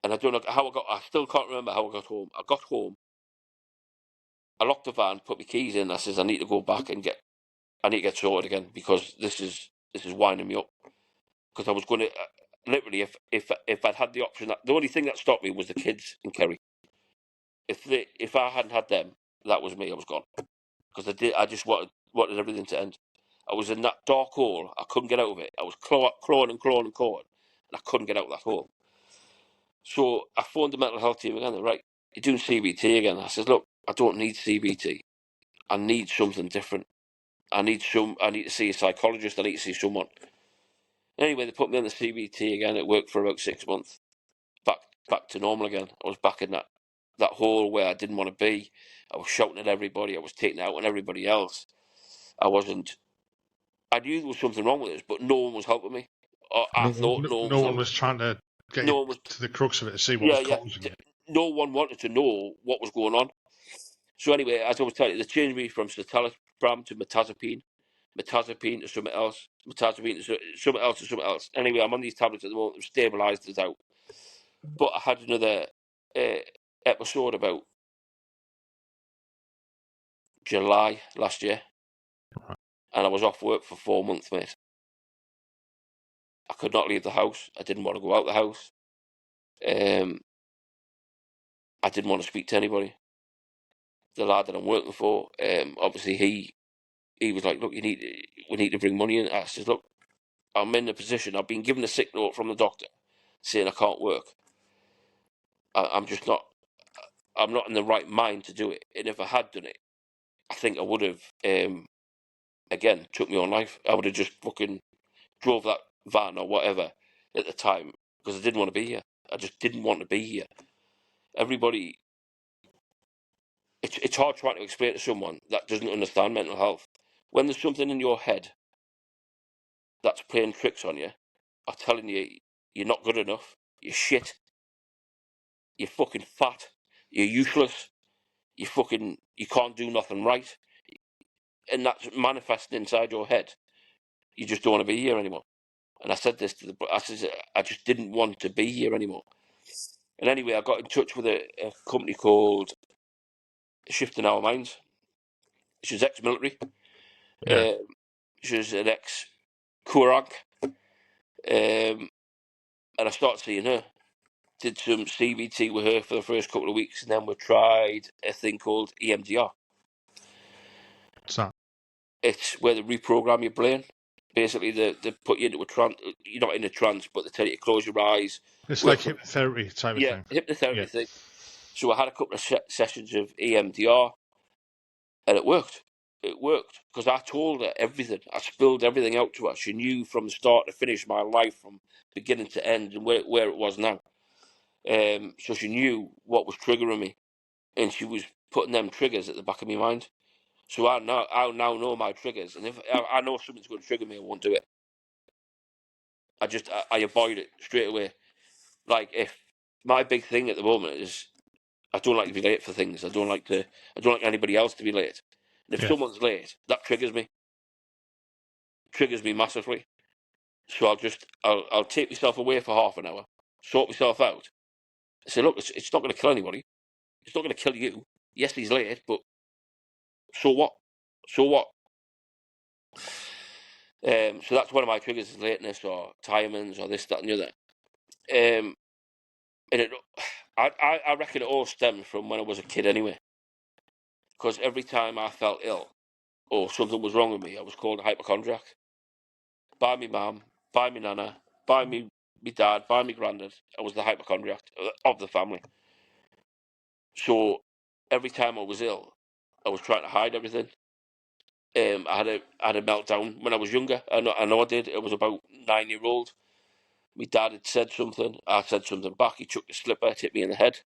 And I don't know how I still can't remember how I got home. I got home, I locked the van, put my keys in. I says, I need to go back and I need to get sorted again because this is winding me up. Because I was going to, literally, if I'd had the option, the only thing that stopped me was the kids and Kerry. If I hadn't had them, that was me. I was gone. Because I just wanted everything to end. I was in that dark hole. I couldn't get out of it. I was clawing, and I couldn't get out of that hole. So I phoned the mental health team again. They're right, "You're doing CBT again." I said, "Look, I don't need CBT. I need something different. I need to see a psychologist. I need to see someone." Anyway, they put me on the CBT again. It worked for about 6 months. Back to normal again. I was back in that hole where I didn't want to be. I was shouting at everybody. I was taking it out on everybody else. I knew there was something wrong with this, but no one was helping me. I thought no one was helping. Was trying to get No one was to the crux of it to see what was causing it. No one wanted to know what was going on. So anyway, as I was telling you, they changed me from citalopram to mirtazapine to something else, mirtazapine to something else to something else. Anyway, I'm on these tablets at the moment. They've stabilised it out. But I had another episode about July last year, and I was off work for 4 months, mate. I could not leave the house. I didn't want to go out the house. I didn't want to speak to anybody. The lad that I'm working for, obviously he was like, look, we need to bring money in. I said, look, I'm in a position. I've been given a sick note from the doctor saying I can't work. I'm not in the right mind to do it. And if I had done it, I think I would have, again, took my own life. I would have just fucking drove that van or whatever at the time because I didn't want to be here. I just didn't want to be here. Everybody, it's hard trying to explain to someone that doesn't understand mental health. When there's something in your head that's playing tricks on you, I'm telling you, you're not good enough, you're shit, you're fucking fat, you're useless, you can't do nothing right, and that's manifesting inside your head. You just don't want to be here anymore. And I said this I just didn't want to be here anymore. And anyway, I got in touch with a company called Shifting Our Minds. She was ex-military. Yeah. She was an ex-Kurag. And I started seeing her. Did some CBT with her for the first couple of weeks, and then we tried a thing called EMDR. What's that? It's where they reprogram your brain. Basically, they put you into a trance. You're not in a trance, but they tell you to close your eyes. It's like hypnotherapy type of thing. Yeah, hypnotherapy thing. So I had a couple of sessions of EMDR, and it worked. It worked because I told her everything. I spilled everything out to her. She knew from the start to finish my life, from beginning to end, and where it was now. So she knew what was triggering me, and she was putting them triggers at the back of my mind. So I now know my triggers, and if I know something's going to trigger me, I won't do it. I avoid it straight away. Like, if my big thing at the moment is I don't like to be late for things. I don't like anybody else to be late. And if someone's late, that triggers me. Triggers me massively. So I'll take myself away for half an hour, sort myself out. I say, look, it's not going to kill anybody. It's not going to kill you. Yes, he's late, but so what? So what? So that's one of my triggers, is lateness or timings or this, that, and the other. And I reckon it all stemmed from when I was a kid anyway. Because every time I felt ill or something was wrong with me, I was called a hypochondriac. By me mum, by me nana, by me dad, by me granddad. I was the hypochondriac of the family. So every time I was ill, I was trying to hide everything. I had a meltdown when I was younger. I know I did. It was about 9-year-old. My dad had said something. I said something back. He took the slipper, it hit me in the head.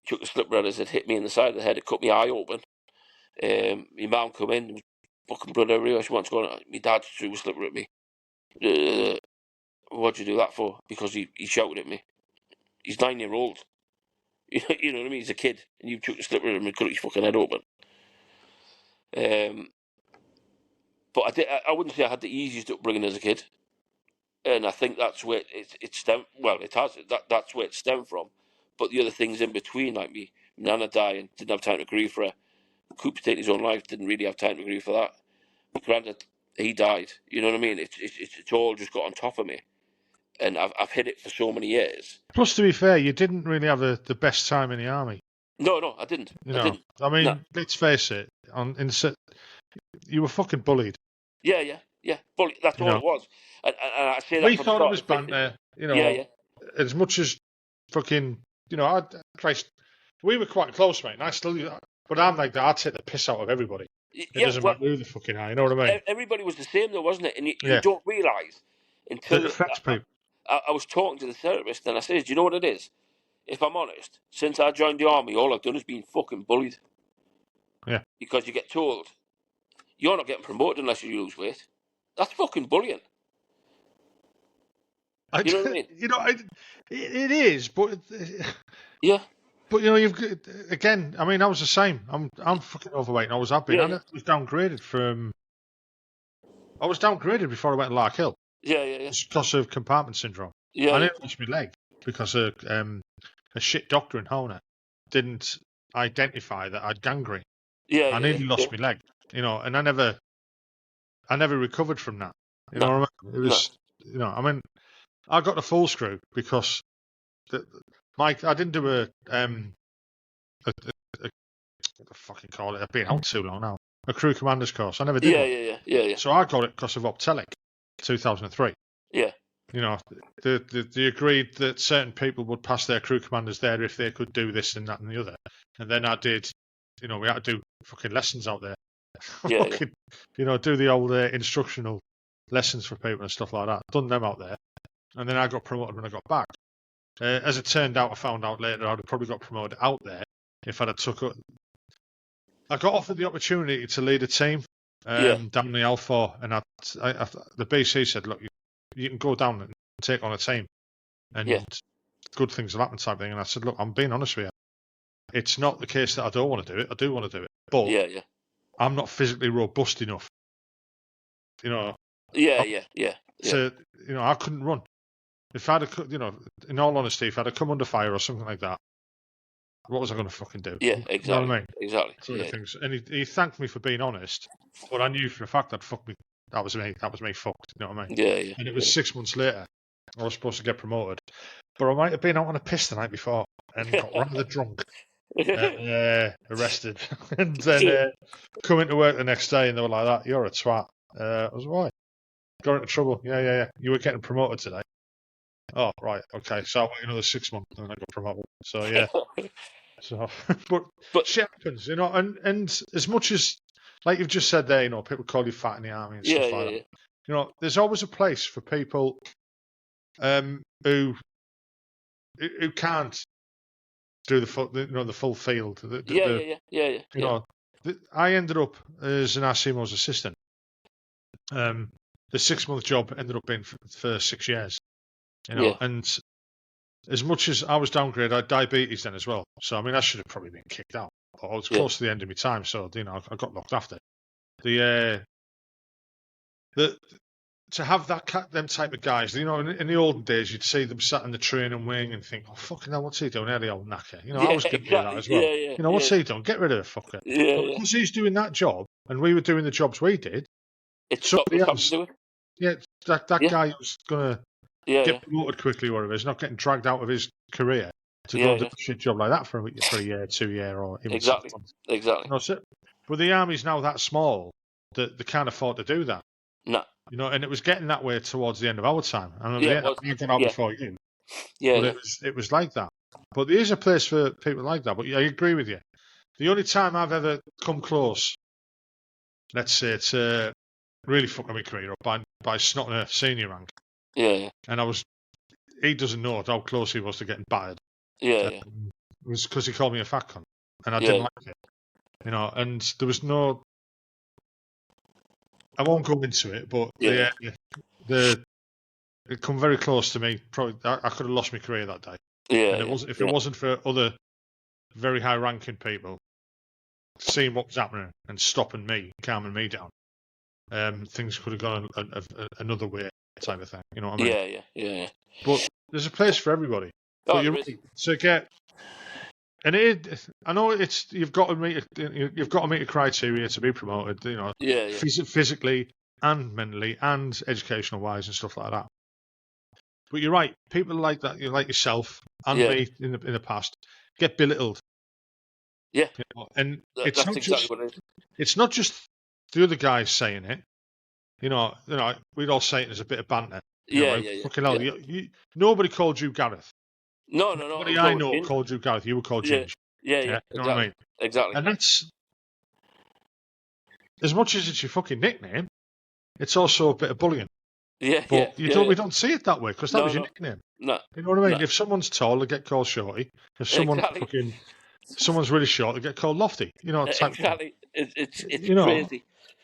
He took the slipper and it hit me in the side of the head. It cut my eye open. My mum come in. There was fucking blood everywhere. She wants to go. My dad threw a slipper at me. What'd you do that for? Because he shouted at me. He's 9-year-old. You know what I mean? He's a kid, and you took the slipper at him and cut his fucking head open. But I wouldn't say I had the easiest upbringing as a kid, and I think that's where it stemmed. Well, it has. That's where it stemmed from. But the other things in between, like me nana dying, didn't have time to grieve for her. Cooper taking his own life, didn't really have time to grieve for that. My granddad, he died. You know what I mean? It's all just got on top of me, and I've hid it for so many years. Plus, to be fair, you didn't really have the best time in the army. No, I didn't. I mean, let's face it. You were fucking bullied. Yeah. Bullied. That's all it was. And I say that. We thought it was banter. Yeah. As much as fucking, Christ, we were quite close, mate. And I still, but I'm like that. I'd take the piss out of everybody. It doesn't matter who the fucking are. You know what I mean? Everybody was the same, though, wasn't it? And you don't realise until It affects people. I was talking to the therapist, and I said, "Do you know what it is? If I'm honest, since I joined the army, all I've done is been fucking bullied." Yeah. Because you get told you're not getting promoted unless you lose weight. That's fucking bullying. You know what I mean? It is, but Yeah. But you've again. I mean, I was the same. I'm fucking overweight, and I was happy. Yeah, I was downgraded from. I was downgraded before I went to Lark Hill. Yeah. Just because of compartment syndrome. Yeah. I nearly lost my leg because a shit doctor in Hona didn't identify that I'd gangrene. Yeah. I nearly lost my leg. And I never recovered from that. You know what I mean? It was. I mean, I got the full screw because I didn't do a what the fucking call it? I've been out too long now. A crew commander's course. I never did one. Yeah. So I got it because of Optelic, 2003. Yeah. They agreed that certain people would pass their crew commanders there if they could do this and that and the other. And then I did. We had to do fucking lessons out there. Fucking, do the old instructional lessons for people and stuff like that. Done them out there. And then I got promoted when I got back. As it turned out, I found out later I'd have probably got promoted out there if I'd have took it. I got offered the opportunity to lead a team down the L4, and the BC said, "Look, you can go down and take on a team, and good things will happen," type thing. And I said, "Look, I'm being honest with you. It's not the case that I don't want to do it. I do want to do it, but I'm not physically robust enough. Yeah. So I couldn't run. If I'd have, in all honesty, if I'd have come under fire or something like that, what was I going to fucking do? Yeah, exactly. You know what I mean? Exactly. Things. And he thanked me for being honest, but I knew for a fact that fuck me. That was me. That was me fucked. You know what I mean? Yeah. And it was 6 months later. I was supposed to get promoted, but I might have been out on a piss the night before and got rather drunk, arrested, and then come into work the next day and they were like, "That you're a twat." I was why? Got into trouble. Yeah. You were getting promoted today. Oh, right, okay. So I wait another 6 months and I got promoted. So yeah. but shit happens, and as much as, like you've just said there, people call you fat in the army and stuff like that. There's always a place for people who can't do the full field. I ended up as an RCMO's assistant. The 6 month job ended up being for 6 years. And as much as I was downgraded, I had diabetes then as well. So I mean, I should have probably been kicked out. But I was close to the end of my time, so I got looked after. To have them type of guys, in the olden days, you'd see them sat in the training wing and think, "Oh fucking hell, what's he doing? There, the old knacker." I was getting that as well. What's he doing? Get rid of the fucker. But because he's doing that job, and we were doing the jobs we did, somebody else. Yeah, that guy who's gonna get promoted quickly, whatever. He's not getting dragged out of his career to go and do a shit job like that for a year, 2 year, or even 6 months. Exactly. But the army's now that small that they can't afford to do that. No. And it was getting that way towards the end of our time. I remember you got out before you. But it was like that. But there is a place for people like that. But I agree with you. The only time I've ever come close, let's say, to really fucking my career up by snotting a senior rank. Yeah. And he doesn't know how close he was to getting battered. It was because he called me a fat cunt. And I didn't like it. And there was no... I won't go into it, but it come very close to me. Probably, I could have lost my career that day. And it wasn't for other very high-ranking people seeing what was happening and stopping me, calming me down, things could have gone another way, type of thing. You know what I mean? Yeah. But there's a place for everybody. But you're right to get. And I know you've got to meet a criteria to be promoted. Physically and mentally and educational wise and stuff like that. But you're right. People like that, like yourself and me in the past, get belittled. Yeah. And that's exactly what it is. It's not just the other guys saying it. We'd all say it as a bit of banter. Fucking hell, nobody called you Gareth. No. Nobody I know called you Gareth. You were called Ginge. Yeah. You know what I mean? Exactly. And that's, as much as it's your fucking nickname, it's also a bit of bullying. Yeah, But yeah. we don't see it that way because that was your nickname. No. You know what I mean? No. If someone's tall, they get called Shorty. If someone's really short, they get called Lofty. You know, type thing. Exactly. It's You know, crazy.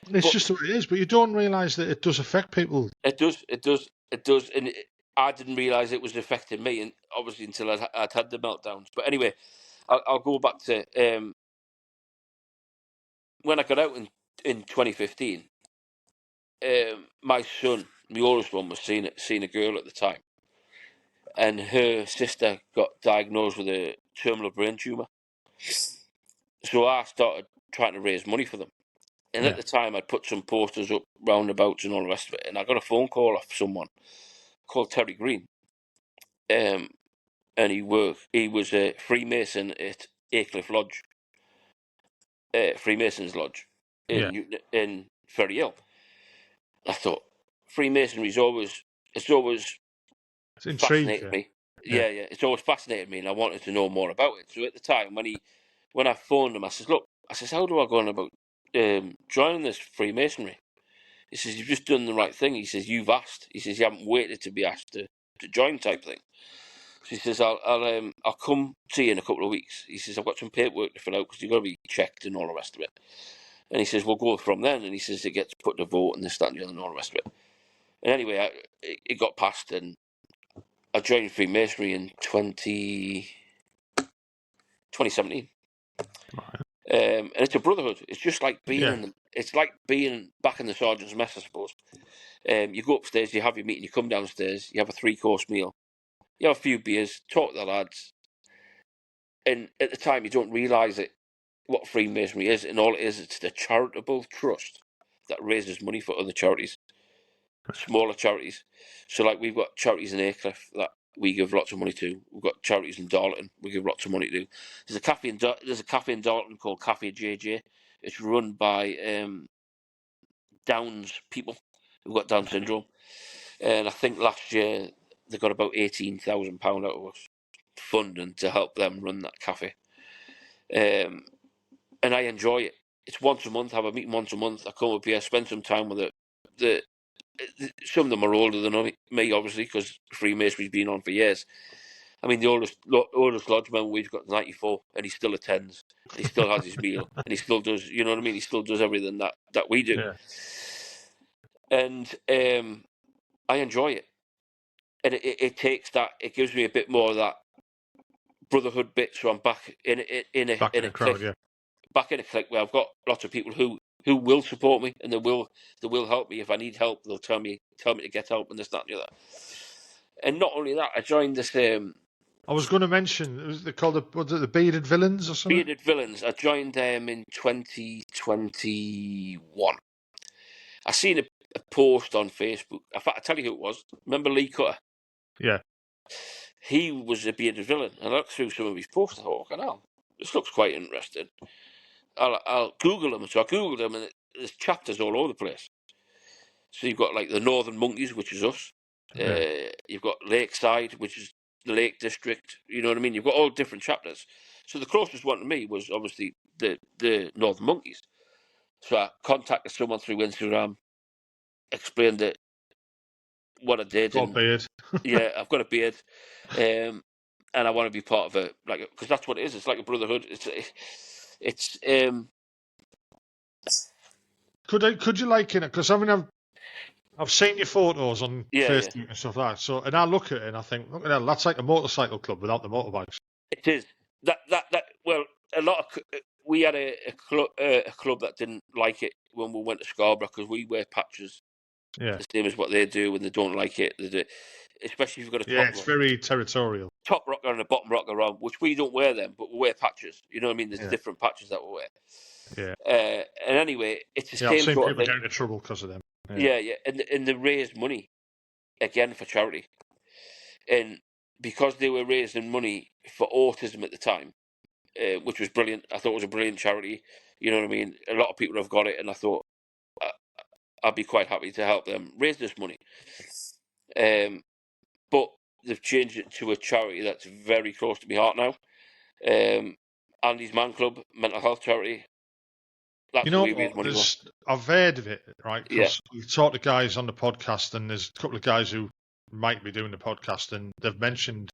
it's But just the way it is. But you don't realise that it does affect people. it does, and I didn't realise it was affecting me, and obviously until I'd had the meltdowns. But anyway, I'll go back to when I got out in 2015. My son, my oldest one, was seeing a girl at the time, and her sister got diagnosed with a terminal brain tumour. So I started trying to raise money for them. And at the time, I'd put some posters up, roundabouts, and all the rest of it. And I got a phone call off someone called Terry Green, and he was a Freemason at Aycliffe Lodge, Freemasons Lodge in Ferry Hill. I thought Freemasonry's it's always It's intrigued. fascinated me. Yeah, it's always fascinated me, and I wanted to know more about it. So at the time, when I phoned him, I says, "Look," I says, "how do I go on about joining this Freemasonry?" He says, "You've just done the right thing." He says, "You've asked." He says, "You haven't waited to be asked to join," type thing. So he says, I'll come see you in a couple of weeks." He says, "I've got some paperwork to fill out because you've got to be checked and all the rest of it." And he says, "We'll go from then." And he says, "It gets put to vote and this, that, and the other, and all the rest of it." And anyway, it got passed, and I joined Freemasonry in 2017. And it's a brotherhood. It's just like being it's like being back in the sergeant's mess, I suppose. You go upstairs, you have your meeting, you come downstairs, you have a 3-course meal, you have a few beers, talk to the lads, and at the time you don't realise it, what Freemasonry is, and all it is, it's the charitable trust that raises money for other charities, smaller charities. So like we've got charities in Aycliffe that we give lots of money to. We've got charities in Darlington we give lots of money to. There's a cafe in Darlington called Cafe JJ. It's run by Downs people who've got Down syndrome, and I think last year they got about £18,000 out of us funding to help them run that cafe. And I enjoy it. It's once a month. I have a meeting once a month. I come up here, spend some time with it. Some of them are older than me, obviously, because Freemasonry's been on for years. I mean, the oldest lodge member we've got 94, and he still attends, and he still has his meal, and he still does. You know what I mean? He still does everything that we do, and I enjoy it. And it takes that. It gives me a bit more of that brotherhood bit. So I'm back in a crowd, clique, back in a clique where I've got lots of people who will support me, and they will help me if I need help. They'll tell me to get help, and this, that, and the other. And not only that, I joined this. I was going to mention, they called the Bearded Villains or something? Bearded Villains. I joined them in 2021. I seen a post on Facebook. In fact, I tell you who it was. Remember Lee Cutter? Yeah. He was a bearded villain. And I looked through some of his posts. I thought, "Oh, this looks quite interesting. I'll Google him." So I Googled him, and there's chapters all over the place. So you've got like the Northern Monkeys, which is us. You've got Lakeside, which is the Lake District. You know what I mean? You've got all different chapters. So the closest one to me was obviously the Northern Monkeys. So I contacted someone through Instagram, explained it, what I did. Got a beard. Yeah, I've got a beard, and I want to be part of it, like, because that's what it is. It's like a brotherhood. It's Could you liken it? Because I mean, I've seen your photos on Facebook and stuff like that. So, and I look at it and I think, look at that, that's like a motorcycle club without the motorbikes. It is that. Well, a lot of we had a club that didn't like it when we went to Scarborough because we wear patches. Yeah. The same as what they do when they don't like it. They do, especially if you've got a top it's very territorial. Top rocker and a bottom rocker on, which we don't wear them, but we wear patches. You know what I mean? There's different patches that we wear. Yeah. And anyway, it's the same I've seen sort people of thing. get into trouble because of them. Yeah. And they raised money again for charity, and because they were raising money for autism at the time, which was brilliant. I thought it was a brilliant charity. You know what I mean? A lot of people have got it, and I thought I'd be quite happy to help them raise this money. But they've changed it to a charity that's very close to my heart now. Andy's Man Club, mental health charity. That's You what know we raise what? money for. I've heard of it, right? Yeah, Because we've talked to guys on the podcast, and there's a couple of guys who might be doing the podcast, and they've mentioned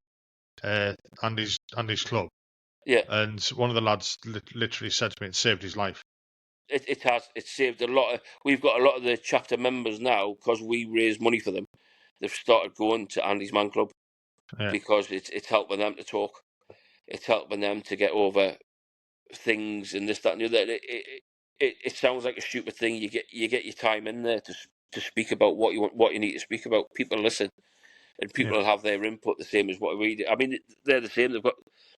Andy's club, yeah. and one of the lads literally said to me, it saved his life. It has. It's saved a lot of. We've got a lot of the chapter members now because we raise money for them. They've started going to Andy's Man Club because it's helping them to talk. It's helping them to get over things and this, that, and the other. It sounds like a stupid thing. You get your time in there to speak about what you want, what you need to speak about. People listen, and people will have their input the same as what we do. I mean, they're the same. They've got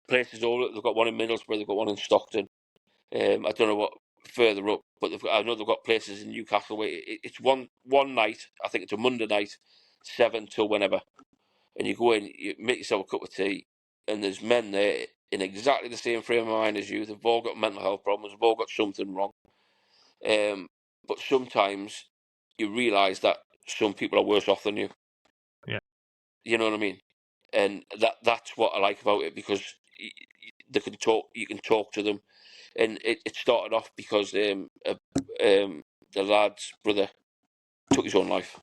places all. They've got one in Middlesbrough. They've got one in Stockton. I don't know what further up, but I know they've got places in Newcastle where it's one night. I think it's a Monday night, 7 till whenever, and you go in, you make yourself a cup of tea, and there's men there in exactly the same frame of mind as you. They've all got mental health problems. They've all got something wrong. But sometimes you realise that some people are worse off than you. Yeah. You know what I mean? And that's what I like about it, because they can talk. You can talk to them. And it started off because the lad's brother took his own life.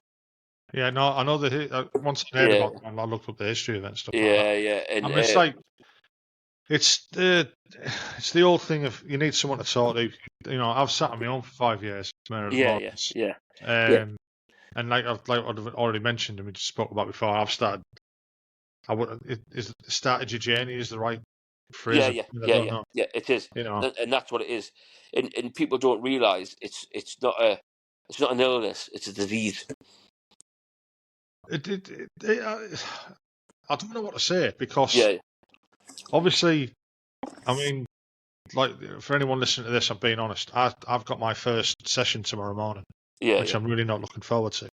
Yeah, no, I know that once I heard about it, I looked up the history of it and stuff like that. Yeah. And I mean, it's like it's the old thing of you need someone to talk to. You know, I've sat on my own for 5 years. yeah. And like I've already mentioned, and we just spoke about before, I've started. Started your journey is the right phrase. Yeah. It is. You know, And that's what it is. And people don't realise it's not an illness. It's a disease. I don't know what to say because obviously, I mean, like for anyone listening to this, I'm being honest. I've got my first session tomorrow morning, which I'm really not looking forward to.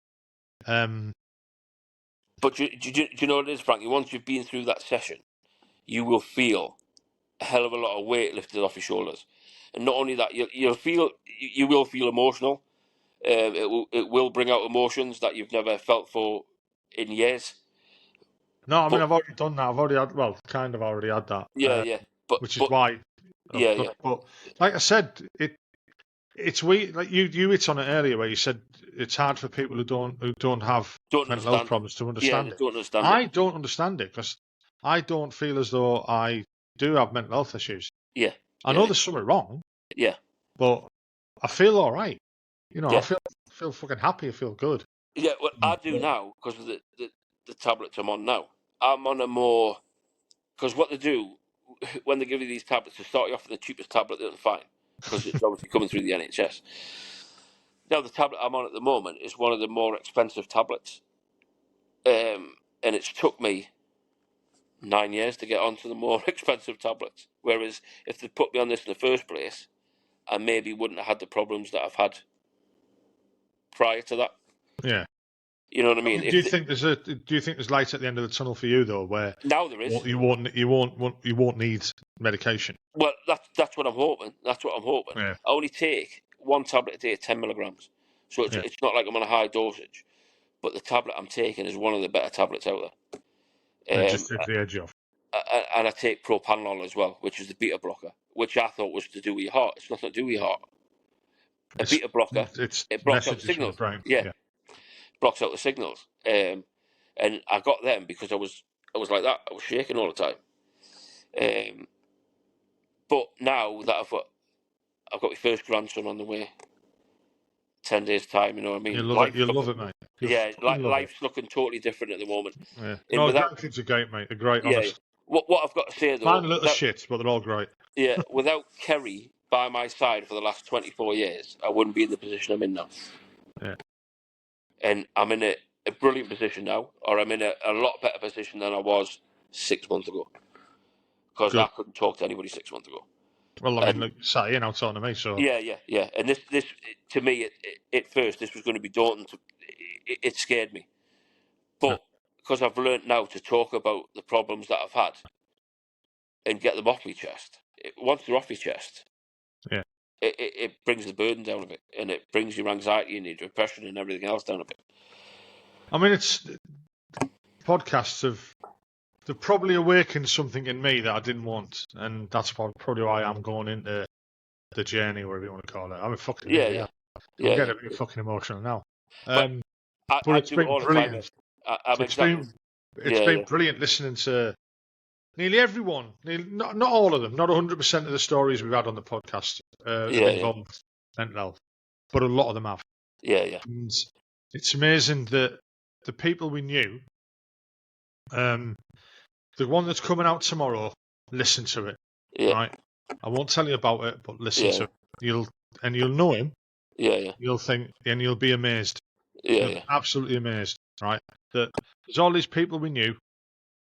But do you know what it is, Frankie? Once you've been through that session, you will feel a hell of a lot of weight lifted off your shoulders. And not only that, you will feel emotional. It will bring out emotions that you've never felt for in years. No, I mean I've already done that. I've already had, kind of already had that. Which is why. But like I said, it's weird. Like you hit on it earlier where you said it's hard for people who don't have mental health problems to understand it. Don't understand I don't understand it because I don't feel as though I do have mental health issues. Yeah. I know there's something wrong. Yeah. But I feel all right. You know, I feel fucking happy. I feel good. Yeah, well, I do now because of the tablets I'm on now. I'm on a more, because what they do when they give you these tablets, they start you off with the cheapest tablet they can find because it's obviously coming through the NHS. Now the tablet I'm on at the moment is one of the more expensive tablets, and it's took me 9 years to get onto the more expensive tablets. Whereas if they put me on this in the first place, I maybe wouldn't have had the problems that I've had prior to that. Yeah. You know what I mean? Do you think there's light at the end of the tunnel for you though, where now there is? You won't need medication. Well, that's what I'm hoping. That's what I'm hoping. Yeah. I only take one tablet a day, 10 milligrams, so it's not like I'm on a high dosage. But the tablet I'm taking is one of the better tablets out there. It just takes the edge off. And I take propanolol as well, which is the beta blocker, which I thought was to do with your heart. It's nothing to do with your heart. A beta blocker, it blocks out the signals. Blocks out the signals. And I got them because I was like that. I was shaking all the time. But now that I've got my first grandson on the way, 10 days time, you know what I mean? You'll love it, mate. Life's looking totally different at the moment. Yeah. No, grandkids are great, mate. They're great, honest. What I've got to say though, Fine little shit, but they're all great. Yeah, without Kerry by my side for the last 24 years, I wouldn't be in the position I'm in now. Yeah. And I'm in a brilliant position now, or I'm in a lot better position than I was 6 months ago. Because I couldn't talk to anybody 6 months ago. Well, I mean, sat here now talking to me, so... Yeah. And this to me, at first, this was going to be daunting. It scared me. But because I've learnt now to talk about the problems that I've had and get them off my chest, once they're off your chest, it brings the burden down a bit, and it brings your anxiety and your depression and everything else down a bit. I mean, podcasts they've probably awakened something in me that I didn't want, and that's probably why I'm going into journey, or whatever you want to call it. I'm fucking Yeah, here, yeah, I'm yeah, getting yeah. a bit fucking emotional now. But But I it's do it been all the time. brilliant. I'm exactly. It's been brilliant listening to nearly everyone. Not all of them, not 100% of the stories we've had on the podcast have involved mental health, but a lot of them have. Yeah, yeah. And it's amazing that the people we knew, the one that's coming out tomorrow, listen to it. Yeah. Right? I won't tell you about it, but listen Yeah. to it. You'll know him. Yeah, yeah. You'll think, and you'll be amazed. Yeah, You'll yeah. be absolutely amazed, right? That there's all these people we knew,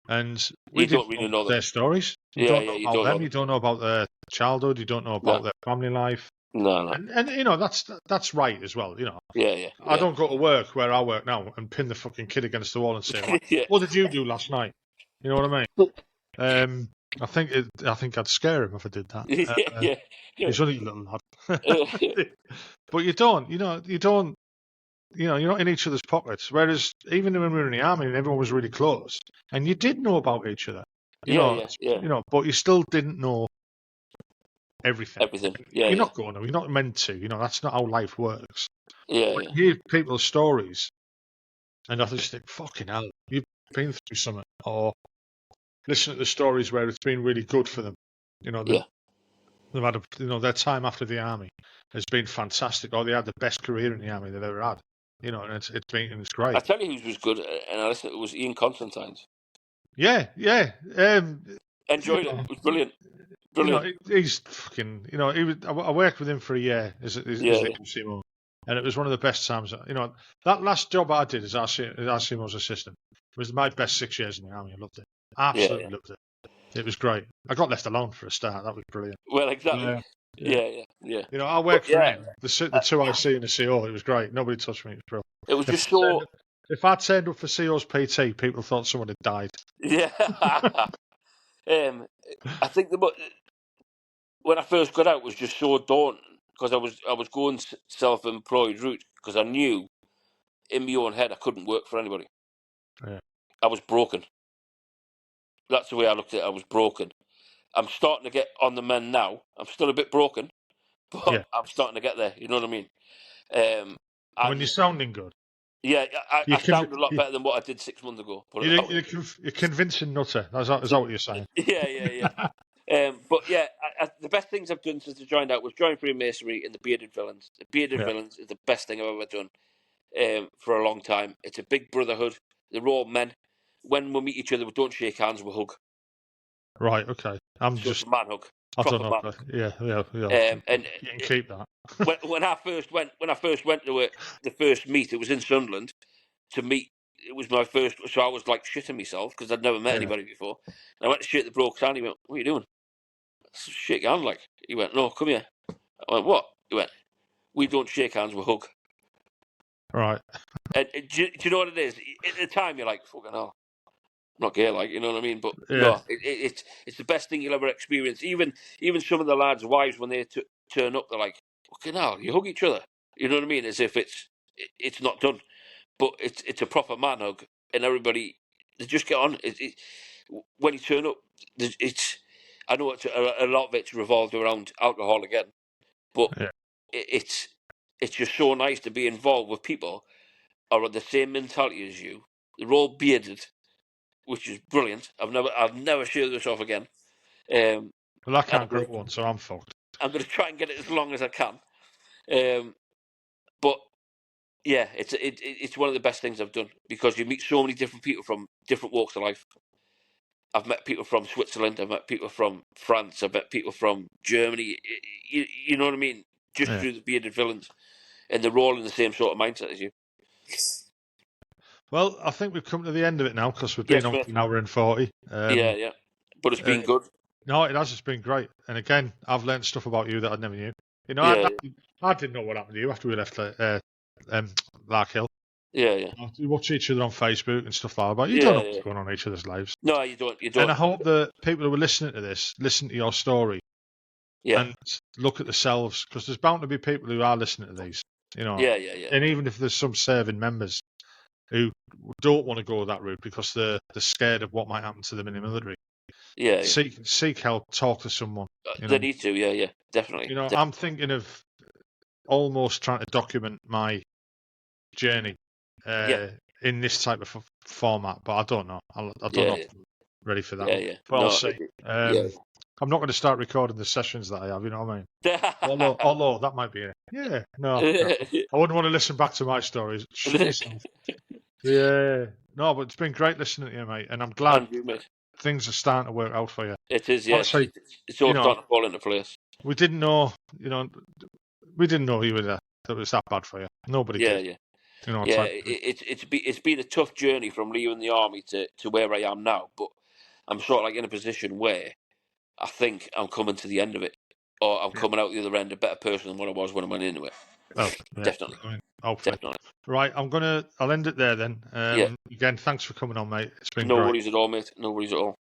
and we You don't really know them. their stories. You Yeah, don't yeah, know you about don't them. know You them. don't know about their childhood. You don't know about their family life. No, no. And you know that's right as well. You know, Yeah, yeah. I don't go to work where I work now and pin the fucking kid against the wall and say, Yeah. "What did you do last night?" You know what I mean? I think I'd scare him if I did that. Yeah, yeah. He's only a little lad. Yeah. But you don't. You're not in each other's pockets. Whereas even when we were in the army and everyone was really close, and you did know about each other, Yeah. but you still didn't know everything. Everything. Yeah, You're yeah. not going to. You're not meant to. That's not how life works. Yeah, But yeah. you hear people's stories, and I just think, fucking hell, you've been through something, or listen to the stories where it's been really good for them. Yeah. They've had their time after the army has been fantastic, or they had the best career in the army they've ever had. And it's great. I tell you who was good, and I listened. It was Ian Constantine's. Yeah. Enjoyed it. It was brilliant. Brilliant. He's fucking. I worked with him for a year as the RCMO, and it was one of the best times. That last job I did as RCMO's assistant was my best 6 years in the army. I loved it. Absolutely loved it. It was great. I got left alone for a start. That was brilliant. Well, exactly. Yeah. I worked for him. The two IC and the CO. It was great. Nobody touched me. It was brilliant. It was just so. If I turned up for CO's PT, people thought someone had died. Yeah. I think when I first got out was just so daunting because I was going self-employed route because I knew in my own head I couldn't work for anybody. Yeah. I was broken. That's the way I looked at it. I was broken. I'm starting to get on the mend now. I'm still a bit broken, but I'm starting to get there. You know what I mean? When you're sounding good. Yeah, I sound a lot better than what I did 6 months ago. You're convincing nutter. Is that what you're saying? Yeah. But yeah, the best things I've done since I joined out was join Freemasonry and the Bearded Villains. The Bearded Villains is the best thing I've ever done for a long time. It's a big brotherhood. They're all men. When we meet each other, we don't shake hands, we hug. Right, okay. It's a man hug. I don't know. Yeah. And you can keep that. when I first went to the first meet, it was in Sunderland to meet. It was my first, so I was like shitting myself because I'd never met anybody before. And I went to shake the bloke's hand. He went, "What are you doing?" Shake your hand, like. He went, "No, come here." I went, "What?" He went, "We don't shake hands, we hug." Right. And do you know what it is? At the time, you're like, "Fucking hell, I'm not gay," like, you know what I mean? But no, it's the best thing you'll ever experience. Even some of the lads' wives, when they turn up, they're like, "Fucking hell, you hug each other." You know what I mean? As if it's not done, but it's a proper man hug, and everybody they just get on. When you turn up, I know a lot of it's revolved around alcohol again, but it's just so nice to be involved with people who are of the same mentality as you. They're all bearded, which is brilliant. I'll never share this off again. Well, I can't grow one, so I'm fucked. I'm going to try and get it as long as I can. But yeah, it's one of the best things I've done because you meet so many different people from different walks of life. I've met people from Switzerland. I've met people from France. I've met people from Germany. You know what I mean? Just through the Bearded Villains, and they're all in the same sort of mindset as you. Well, I think we've come to the end of it now because we've been on for an hour and 40. Yeah. But it's been good. No, it has. It's been great. And again, I've learned stuff about you that I never knew. I didn't know what happened to you after we left Larkhill. Yeah. We watch each other on Facebook and stuff like that. But you don't know what's going on in each other's lives. No, you don't. And I hope that people who are listening to this listen to your story. And look at themselves because there's bound to be people who are listening to these. Yeah. And even if there's some serving members who don't want to go that route because they're scared of what might happen to them in the military. Yeah. seek help, talk to someone. They need to. Yeah. Definitely. I'm thinking of almost trying to document my journey in this type of format, but I don't know. I don't know if I'm ready for that. Yeah. But I'll see. I'm not going to start recording the sessions that I have. You know what I mean? although that might be it. Yeah. No. I wouldn't want to listen back to my stories. Shit yourself. Yeah. No, but it's been great listening to you, mate, and I'm glad things are starting to work out for you. It is, yes. It's all starting to fall into place. We didn't know, we didn't know you were there. That it was that bad for you. Nobody did. Yeah. It's been a tough journey from leaving the army to where I am now, but I'm sort of like in a position where I think I'm coming to the end of it, or I'm coming out the other end a better person than what I was when I went into it. Well, definitely. Definitely. Right, I'll end it there then. Again, thanks for coming on, mate. It's been no great. worries at all, mate. No worries at all.